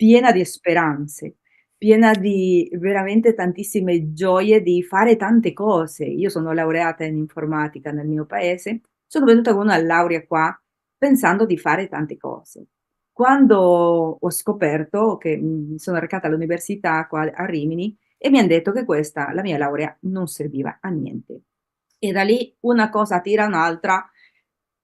[SPEAKER 8] piena di speranze, piena di veramente tantissime gioie di fare tante cose. Io sono laureata in informatica nel mio paese, sono venuta con una laurea qua pensando di fare tante cose. Quando ho scoperto che mi sono recata all'università qua a Rimini e mi han detto che questa, la mia laurea, non serviva a niente. E da lì una cosa tira un'altra.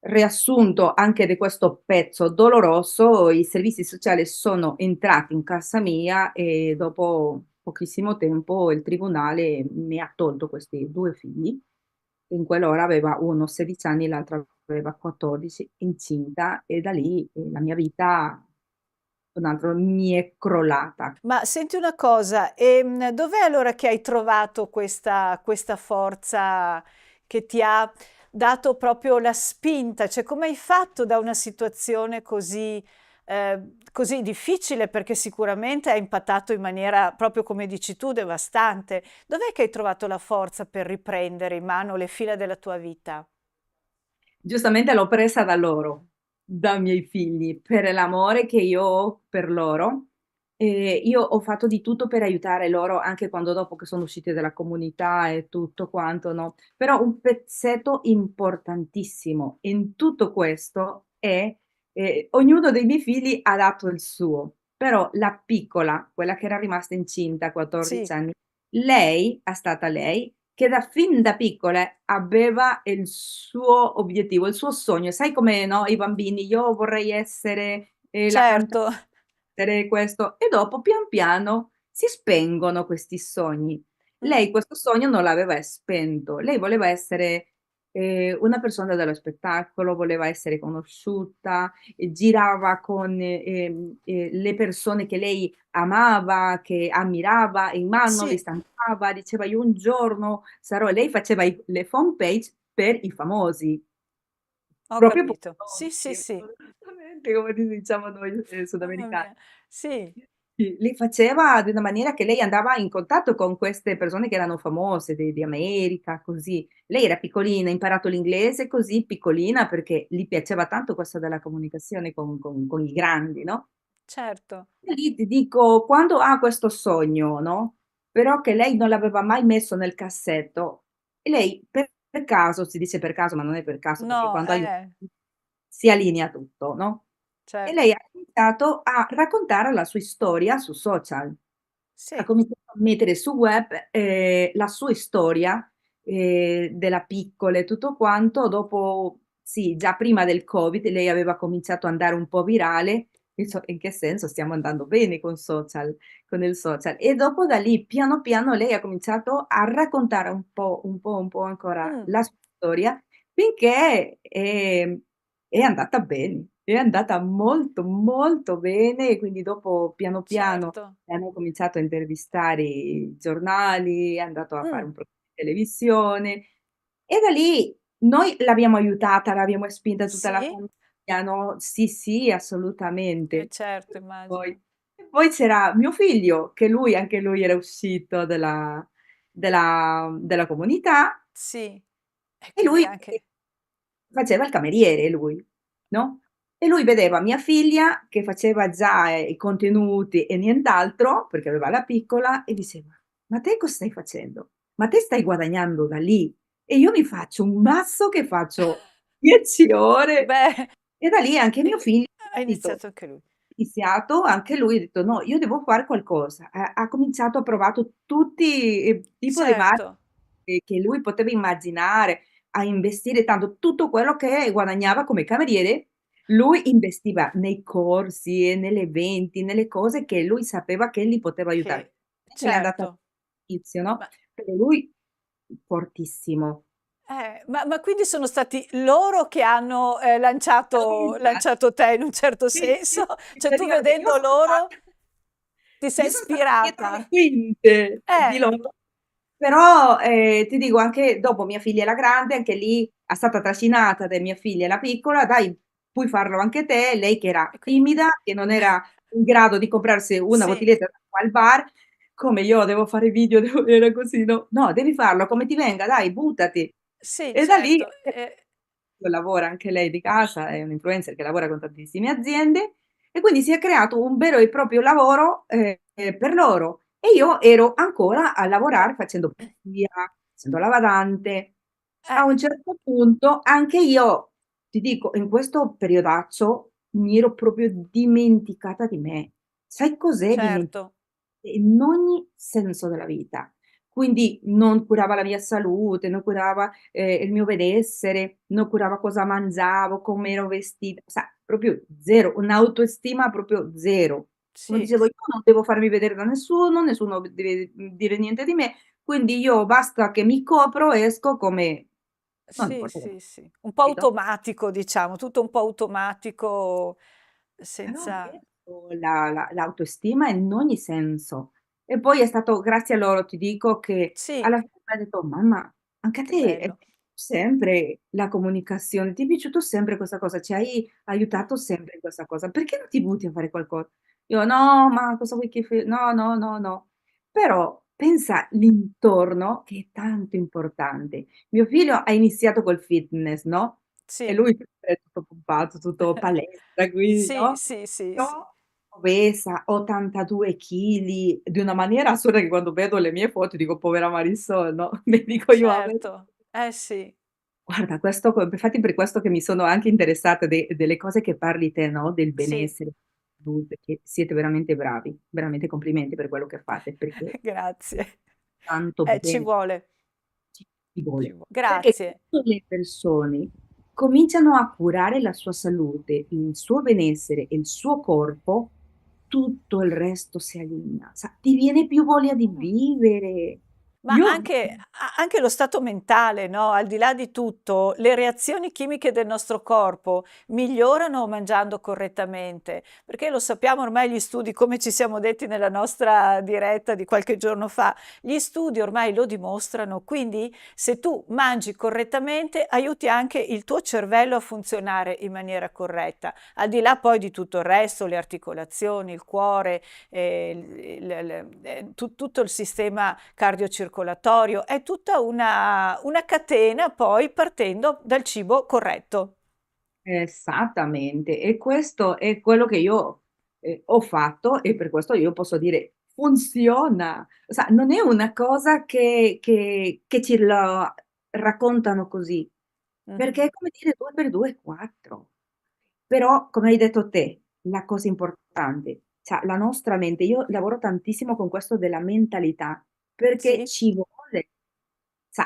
[SPEAKER 8] Riassunto anche di questo pezzo doloroso, i servizi sociali sono entrati in casa mia e dopo pochissimo tempo il tribunale mi ha tolto questi 2 figli. In quell'ora aveva uno 16 anni, l'altra aveva 14, incinta, e da lì, la mia vita un altro mi è crollata.
[SPEAKER 1] Ma senti una cosa, dov'è allora che hai trovato questa forza che ti ha dato proprio la spinta? Cioè, come hai fatto da una situazione così difficile, perché sicuramente ha impattato in maniera, proprio come dici tu, devastante. Dov'è che hai trovato la forza per riprendere in mano le fila della tua vita?
[SPEAKER 8] Giustamente l'ho presa da loro, da miei figli, per l'amore che io ho per loro. Io ho fatto di tutto per aiutare loro, anche quando dopo che sono usciti dalla comunità e tutto quanto, no, però un pezzetto importantissimo in tutto questo è, ognuno dei miei figli ha dato il suo, però la piccola, quella che era rimasta incinta a 14
[SPEAKER 1] Sì,
[SPEAKER 8] anni, lei è stata lei che fin da piccola aveva il suo obiettivo, il suo sogno. Sai come, no, i bambini: "Io vorrei essere, la cantante,
[SPEAKER 1] certo.
[SPEAKER 8] essere questo", e dopo pian piano si spengono questi sogni.
[SPEAKER 1] Mm.
[SPEAKER 8] Lei questo sogno non l'aveva spento, lei voleva essere, una persona dello spettacolo, voleva essere conosciuta, e girava con, le persone che lei amava, che ammirava, in mano li
[SPEAKER 1] Sì,
[SPEAKER 8] stampava, diceva: "Io un giorno sarò", lei faceva le fanpage per i famosi,
[SPEAKER 1] ho
[SPEAKER 8] proprio per
[SPEAKER 1] capito. Sì,
[SPEAKER 8] loro,
[SPEAKER 1] sì,
[SPEAKER 8] sì,
[SPEAKER 1] sì.
[SPEAKER 8] esattamente come diciamo noi,
[SPEAKER 1] Mamma
[SPEAKER 8] sudamericani.
[SPEAKER 1] mia. Sì.
[SPEAKER 8] Sì, li faceva di una maniera che lei andava in contatto con queste persone che erano famose di America, così. Lei era piccolina, ha imparato l'inglese così piccolina perché gli piaceva tanto questa della comunicazione con i grandi, no?
[SPEAKER 1] Certo.
[SPEAKER 8] E lì ti dico, quando ha questo sogno, no, però che lei non l'aveva mai messo nel cassetto, e lei per caso, si dice per caso, ma non è per caso perché
[SPEAKER 1] No,
[SPEAKER 8] quando hai un si allinea tutto, no, e lei
[SPEAKER 1] certo.
[SPEAKER 8] ha iniziato a raccontare la sua storia su social. Ha
[SPEAKER 1] Sì,
[SPEAKER 8] cominciato a mettere su web, la sua storia, della piccola e tutto quanto. Dopo sì, già prima del Covid lei aveva cominciato ad andare un po' virale, in che senso stiamo andando bene con il social. E dopo da lì, piano piano, lei ha cominciato a raccontare un po' ancora
[SPEAKER 1] mh,
[SPEAKER 8] la sua storia, finché, è andata bene, è andata molto, molto bene, e quindi dopo piano piano
[SPEAKER 1] certo.
[SPEAKER 8] hanno cominciato a intervistare i giornali, è andato a fare
[SPEAKER 1] Mh,
[SPEAKER 8] un programma di televisione, e da lì noi l'abbiamo aiutata, l'abbiamo spinta tutta la
[SPEAKER 1] sì,
[SPEAKER 8] famiglia, no, sì, sì,
[SPEAKER 1] eh
[SPEAKER 8] assolutamente.
[SPEAKER 1] certo,
[SPEAKER 8] Poi
[SPEAKER 1] immagino.
[SPEAKER 8] e poi c'era mio figlio, che lui anche lui era uscito della comunità,
[SPEAKER 1] Sì, e
[SPEAKER 8] e
[SPEAKER 1] quindi
[SPEAKER 8] lui
[SPEAKER 1] anche
[SPEAKER 8] faceva il cameriere lui, no, e lui vedeva mia figlia che faceva già, i contenuti e nient'altro, perché aveva la piccola, e diceva: "Ma te cosa stai facendo? Ma te stai guadagnando da lì?" E io mi faccio un mazzo che faccio 10 ore,
[SPEAKER 1] beh,
[SPEAKER 8] e da lì anche mio
[SPEAKER 1] e
[SPEAKER 8] figlio
[SPEAKER 1] ha
[SPEAKER 8] ha detto
[SPEAKER 1] iniziato anche lui.
[SPEAKER 8] iniziato anche lui, ha detto: "No, io devo fare qualcosa." Ha cominciato, ha provato tutti i tipo di mari
[SPEAKER 1] Certo,
[SPEAKER 8] che lui poteva immaginare, a investire tanto. Tutto quello che guadagnava come cameriere, lui investiva nei corsi e negli eventi, nelle cose che lui sapeva che li poteva aiutare.
[SPEAKER 1] che
[SPEAKER 8] Ce l'è andata
[SPEAKER 1] certo.
[SPEAKER 8] all'inizio, no,
[SPEAKER 1] Ma
[SPEAKER 8] per lui fortissimo.
[SPEAKER 1] ma quindi sono stati loro che hanno, lanciato te in un certo
[SPEAKER 8] Sì, sì,
[SPEAKER 1] senso?
[SPEAKER 8] sì,
[SPEAKER 1] Cioè tu
[SPEAKER 8] praticamente
[SPEAKER 1] vedendo loro ti sei
[SPEAKER 8] io son stata dietro
[SPEAKER 1] ispirata?
[SPEAKER 8] le quinte di
[SPEAKER 1] Eh,
[SPEAKER 8] loro, però, ti dico anche dopo mia figlia è la grande, anche lì è stata trascinata da mia figlia la piccola: "Dai, puoi farlo anche te." Lei che era
[SPEAKER 1] e quindi
[SPEAKER 8] timida, che non era in grado di comprarsi una
[SPEAKER 1] sì,
[SPEAKER 8] bottiglietta d'acqua al bar, come io devo fare video, devo era così, no: "No, devi farlo come ti venga, dai, buttati."
[SPEAKER 1] sì
[SPEAKER 8] E da lì
[SPEAKER 1] certo,
[SPEAKER 8] lavora anche lei di casa, è un influencer che lavora con tantissime aziende, E quindi si è creato un vero e proprio lavoro per loro. E io ero ancora a lavorare facendo pulizia, facendo la badante. A
[SPEAKER 1] Eh,
[SPEAKER 8] un certo punto anche io, ti dico, in questo periodaccio mi ero proprio dimenticata di me. Sai cos'è
[SPEAKER 1] certo.
[SPEAKER 8] in ogni senso della vita. Quindi non curava la mia salute, non curava, il mio benessere, non curava cosa mangiavo, come ero vestita, sa proprio 0, un'autostima proprio 0. Come
[SPEAKER 1] Sì,
[SPEAKER 8] dicevo io non devo farmi vedere da nessuno, nessuno deve, dire niente di me, quindi io basta che mi copro, esco come non
[SPEAKER 1] sì,
[SPEAKER 8] importa come,
[SPEAKER 1] sì, sì. Un po'
[SPEAKER 8] capito?
[SPEAKER 1] automatico, diciamo, tutto un po' automatico,
[SPEAKER 8] Però ho
[SPEAKER 1] senza...
[SPEAKER 8] perso l'autostima in ogni senso. E poi è stato grazie a loro, ti dico, che
[SPEAKER 1] Sì,
[SPEAKER 8] alla fine mi ha detto: "Mamma, anche a
[SPEAKER 1] che
[SPEAKER 8] te è
[SPEAKER 1] bello.
[SPEAKER 8] piaciuto sempre la comunicazione, ti è piaciuto sempre questa cosa, ci hai aiutato sempre in questa cosa, perché non ti butti a fare qualcosa?" Io: "No, ma cosa vuoi che no, no, no, no." Però pensa l'intorno che è tanto importante. Mio figlio ha iniziato col fitness, no, e
[SPEAKER 1] Sì.
[SPEAKER 8] lui è tutto pompato, tutto palestra, quindi
[SPEAKER 1] Sì,
[SPEAKER 8] no,
[SPEAKER 1] sì, sì, sì.
[SPEAKER 8] io obesa, 82 chili, di una maniera assurda che quando vedo le mie foto dico: "Povera Marisol", no, mi dico io a me.
[SPEAKER 1] Certo. Eh sì.
[SPEAKER 8] Guarda, questo infatti per questo che mi sono anche interessata delle cose che parli te, no, del
[SPEAKER 1] Sì,
[SPEAKER 8] benessere, perché siete veramente bravi, veramente complimenti per quello che fate, perché
[SPEAKER 1] grazie.
[SPEAKER 8] tanto
[SPEAKER 1] Ci
[SPEAKER 8] bene.
[SPEAKER 1] vuole,
[SPEAKER 8] Ci
[SPEAKER 1] ci
[SPEAKER 8] vuole.
[SPEAKER 1] vuo
[SPEAKER 8] Perché
[SPEAKER 1] grazie.
[SPEAKER 8] quando le persone cominciano a curare la sua salute, il suo benessere e il suo corpo, tutto il resto si allinea. Ti viene più voglia di vivere.
[SPEAKER 1] Ma
[SPEAKER 8] Io
[SPEAKER 1] anche lo stato mentale, no, al di là di tutto, le reazioni chimiche del nostro corpo migliorano mangiando correttamente, perché lo sappiamo ormai gli studi, come ci siamo detti nella nostra diretta di qualche giorno fa, gli studi ormai lo dimostrano, quindi se tu mangi correttamente aiuti anche il tuo cervello a funzionare in maniera corretta, al di là poi di tutto il resto, le articolazioni, il cuore, tutto il sistema cardiocircolatorio, è tutta una catena poi partendo dal cibo corretto.
[SPEAKER 8] esattamente, e questo è quello che io, ho fatto e per questo io posso dire: funziona. Non è una cosa che ci la raccontano così,
[SPEAKER 1] Mh-mh.
[SPEAKER 8] perché è come dire 2 per 2 è 4. Però, come hai detto te, la cosa importante, la nostra mente, io lavoro tantissimo con questo della mentalità, perché
[SPEAKER 1] Sì,
[SPEAKER 8] ci vuole.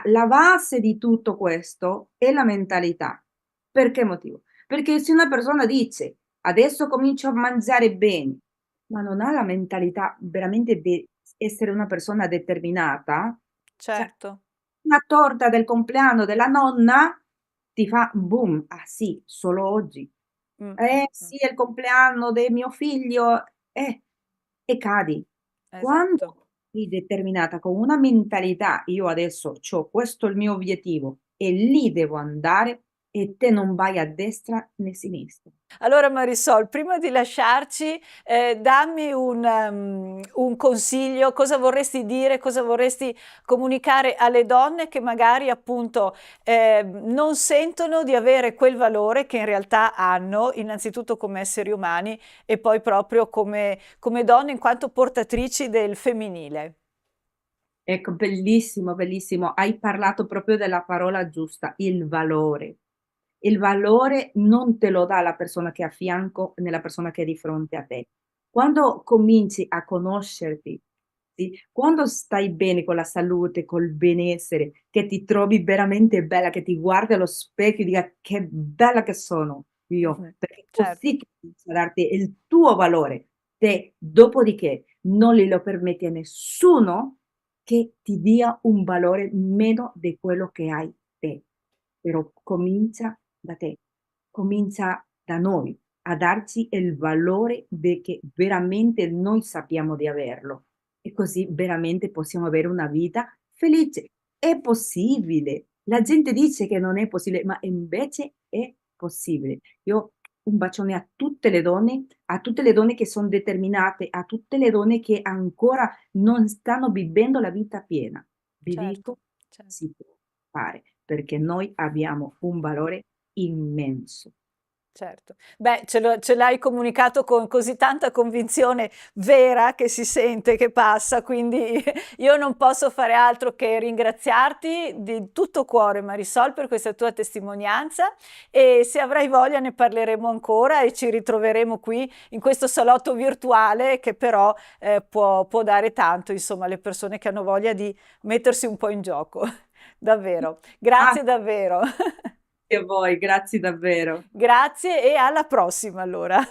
[SPEAKER 8] La base di tutto questo è la mentalità. Per che motivo? Perché se una persona dice: "Adesso comincio a mangiare bene", ma non ha la mentalità veramente di essere una persona determinata, cioè
[SPEAKER 1] certo.
[SPEAKER 8] una torta del compleanno della nonna ti fa boom: "Ah sì, solo oggi".
[SPEAKER 1] Mh.
[SPEAKER 8] Sì, è il compleanno de mio figlio, e cadi.
[SPEAKER 1] Esatto.
[SPEAKER 8] Quando sei determinata con una mentalità: "Io adesso c'ho questo è il mio obiettivo e lì devo andare", e te non vai a destra né sinistra.
[SPEAKER 1] Allora Marisol, prima di lasciarci, dammi un consiglio, cosa vorresti dire, cosa vorresti comunicare alle donne che magari appunto, non sentono di avere quel valore che in realtà hanno, innanzitutto come esseri umani e poi proprio come donne in quanto portatrici del femminile.
[SPEAKER 8] Ecco, bellissimo, bellissimo. Hai parlato proprio della parola giusta, il valore. Il valore non te lo dà la persona che hai a fianco nella persona che è di fronte a te. Quando cominci a conoscerti, sì, quando stai bene con la salute, col benessere, che ti trovi veramente bella, che ti guardi allo specchio e dica: "Che bella che sono io",
[SPEAKER 1] Mh-mh.
[SPEAKER 8] perché
[SPEAKER 1] Certo,
[SPEAKER 8] così che cominci a darti il tuo valore. Te dopodiché non glielo permetti a nessuno che ti dia un valore meno di quello che hai te. Però comincia da te, comincia da noi a darci il valore che veramente noi sappiamo di averlo e così veramente possiamo avere una vita felice. È possibile. La gente dice che non è possibile, ma invece è possibile. Io un bacione a tutte le donne che son determinate, a tutte le donne che ancora non stanno vivendo la vita piena. Vi
[SPEAKER 1] certo,
[SPEAKER 8] dico,
[SPEAKER 1] certo.
[SPEAKER 8] si può fare, perché noi abbiamo un valore immenso.
[SPEAKER 1] Certo. Beh, ce l'hai comunicato con così tanta convinzione vera che si sente che passa, quindi io non posso fare altro che ringraziarti di tutto cuore, Marisol, per questa tua testimonianza, e se avrai voglia ne parleremo ancora e ci ritroveremo qui in questo salotto virtuale che però può dare tanto, insomma, alle persone che hanno voglia di mettersi un po' in gioco. Davvero.
[SPEAKER 8] Ah,
[SPEAKER 1] Grazie davvero.
[SPEAKER 8] a voi, grazie davvero.
[SPEAKER 1] Grazie e alla prossima allora.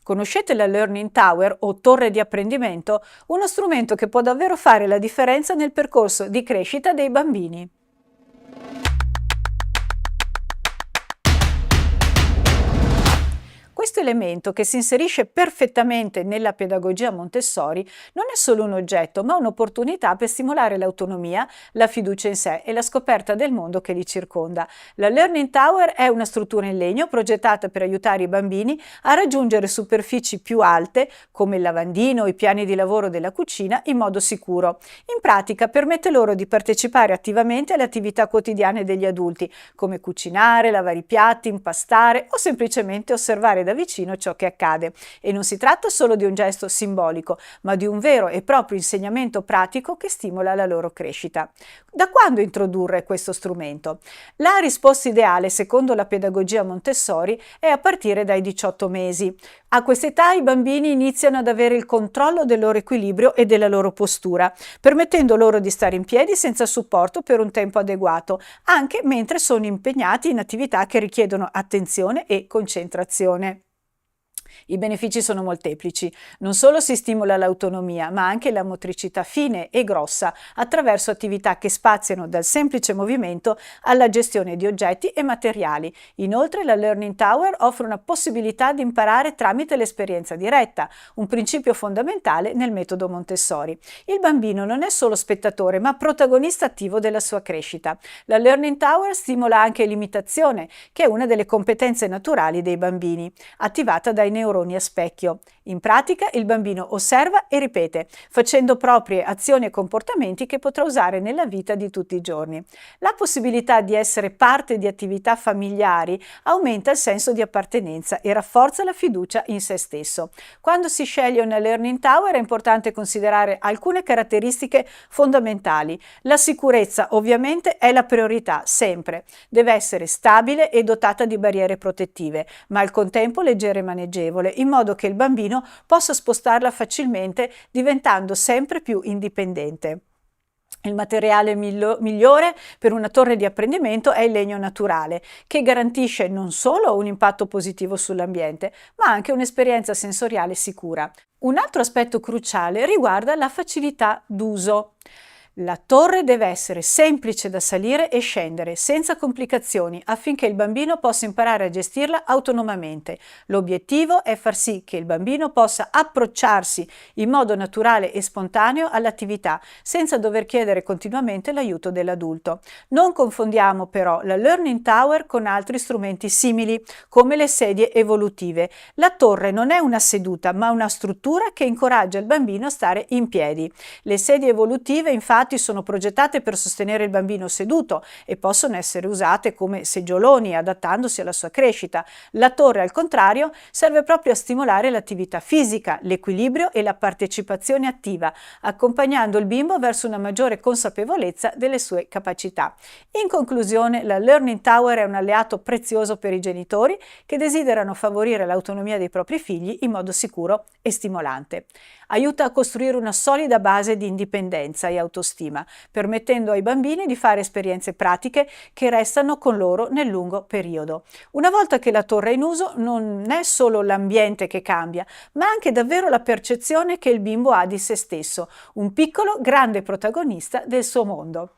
[SPEAKER 1] Conoscete la Learning Tower o torre di apprendimento? Uno strumento che può davvero fare la differenza nel percorso di crescita dei bambini. Questo elemento, che si inserisce perfettamente nella pedagogia Montessori, non è solo un oggetto, ma un'opportunità per stimolare l'autonomia, la fiducia in sé e la scoperta del mondo che li circonda. La Learning Tower è una struttura in legno progettata per aiutare i bambini a raggiungere superfici più alte, come il lavandino o i piani di lavoro della cucina, in modo sicuro. In pratica permette loro di partecipare attivamente alle attività quotidiane degli adulti, come cucinare, lavare i piatti, impastare o semplicemente osservare da vicino ciò che accade. E non si tratta solo di un gesto simbolico, ma di un vero e proprio insegnamento pratico che stimola la loro crescita. Da quando introdurre questo strumento? La risposta ideale, secondo la pedagogia Montessori, è a partire dai 18 mesi. A quest'età i bambini iniziano ad avere il controllo del loro equilibrio e della loro postura, permettendo loro di stare in piedi senza supporto per un tempo adeguato, anche mentre sono impegnati in attività che richiedono attenzione e concentrazione. I benefici sono molteplici. Non solo si stimola l'autonomia, ma anche la motricità fine e grossa attraverso attività che spaziano dal semplice movimento alla gestione di oggetti e materiali. Inoltre, la Learning Tower offre una possibilità di imparare tramite l'esperienza diretta, un principio fondamentale nel metodo Montessori. Il bambino non è solo spettatore, ma protagonista attivo della sua crescita. La Learning Tower stimola anche l'imitazione, che è una delle competenze naturali dei bambini, attivata dai neuroni a specchio. In pratica, il bambino osserva e ripete, facendo proprie azioni e comportamenti che potrà usare nella vita di tutti i giorni. La possibilità di essere parte di attività familiari aumenta il senso di appartenenza e rafforza la fiducia in se stesso. Quando si sceglie una Learning Tower è importante considerare alcune caratteristiche fondamentali. La sicurezza, ovviamente, è la priorità, sempre. Deve essere stabile e dotata di barriere protettive, ma al contempo leggera e maneggevole, in modo che il bambino possa spostarla facilmente, diventando sempre più indipendente. Il materiale migliore per una torre di apprendimento è il legno naturale, che garantisce non solo un impatto positivo sull'ambiente, ma anche un'esperienza sensoriale sicura. Un altro aspetto cruciale riguarda la facilità d'uso. La torre deve essere semplice da salire e scendere, senza complicazioni, affinché il bambino possa imparare a gestirla autonomamente. L'obiettivo è far sì che il bambino possa approcciarsi in modo naturale e spontaneo all'attività, senza dover chiedere continuamente l'aiuto dell'adulto. Non confondiamo però la Learning Tower con altri strumenti simili, come le sedie evolutive. La torre non è una seduta, ma una struttura che incoraggia il bambino a stare in piedi. Le sedie evolutive, infatti, sono progettate per sostenere il bambino seduto e possono essere usate come seggioloni, adattandosi alla sua crescita. La torre, al contrario, serve proprio a stimolare l'attività fisica, l'equilibrio e la partecipazione attiva, accompagnando il bimbo verso una maggiore consapevolezza delle sue capacità. In conclusione, la Learning Tower è un alleato prezioso per i genitori che desiderano favorire l'autonomia dei propri figli in modo sicuro e stimolante. Aiuta a costruire una solida base di indipendenza e autostima, permettendo ai bambini di fare esperienze pratiche che restano con loro nel lungo periodo. Una volta che la torre è in uso, non è solo l'ambiente che cambia, ma anche davvero la percezione che il bimbo ha di se stesso, un piccolo, grande protagonista del suo mondo.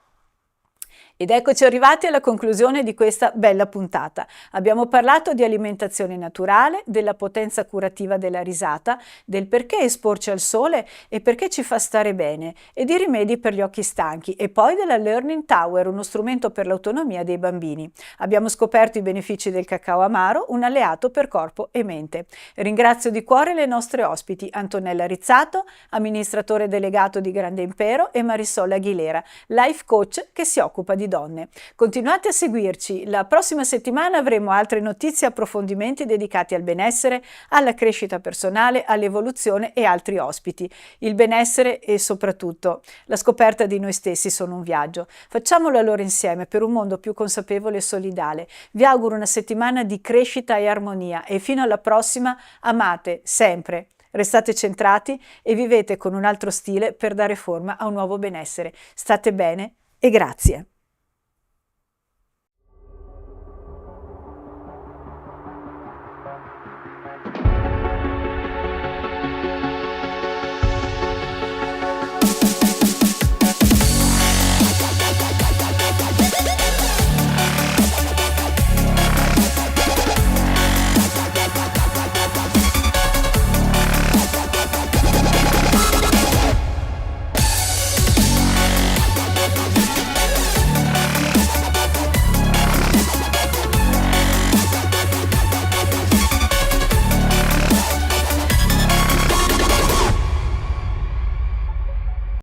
[SPEAKER 1] Ed eccoci arrivati alla conclusione di questa bella puntata. Abbiamo parlato di alimentazione naturale, della potenza curativa della risata, del perché esporci al sole e perché ci fa stare bene, e di rimedi per gli occhi stanchi, e poi della Learning Tower, uno strumento per l'autonomia dei bambini. Abbiamo scoperto i benefici del cacao amaro, un alleato per corpo e mente. Ringrazio di cuore le nostre ospiti, Antonella Rizzato, amministratore delegato di Grande Impero, e Marisol Aguilera, life coach che si occupa di di donne. Continuate a seguirci, la prossima settimana avremo altre notizie e approfondimenti dedicati al benessere, alla crescita personale, all'evoluzione e altri ospiti. Il benessere e soprattutto la scoperta di noi stessi sono un viaggio. Facciamolo allora insieme per un mondo più consapevole e solidale. Vi auguro una settimana di crescita e armonia e fino alla prossima amate sempre. Restate centrati e vivete con un altro stile per dare forma a un nuovo benessere. State bene e grazie.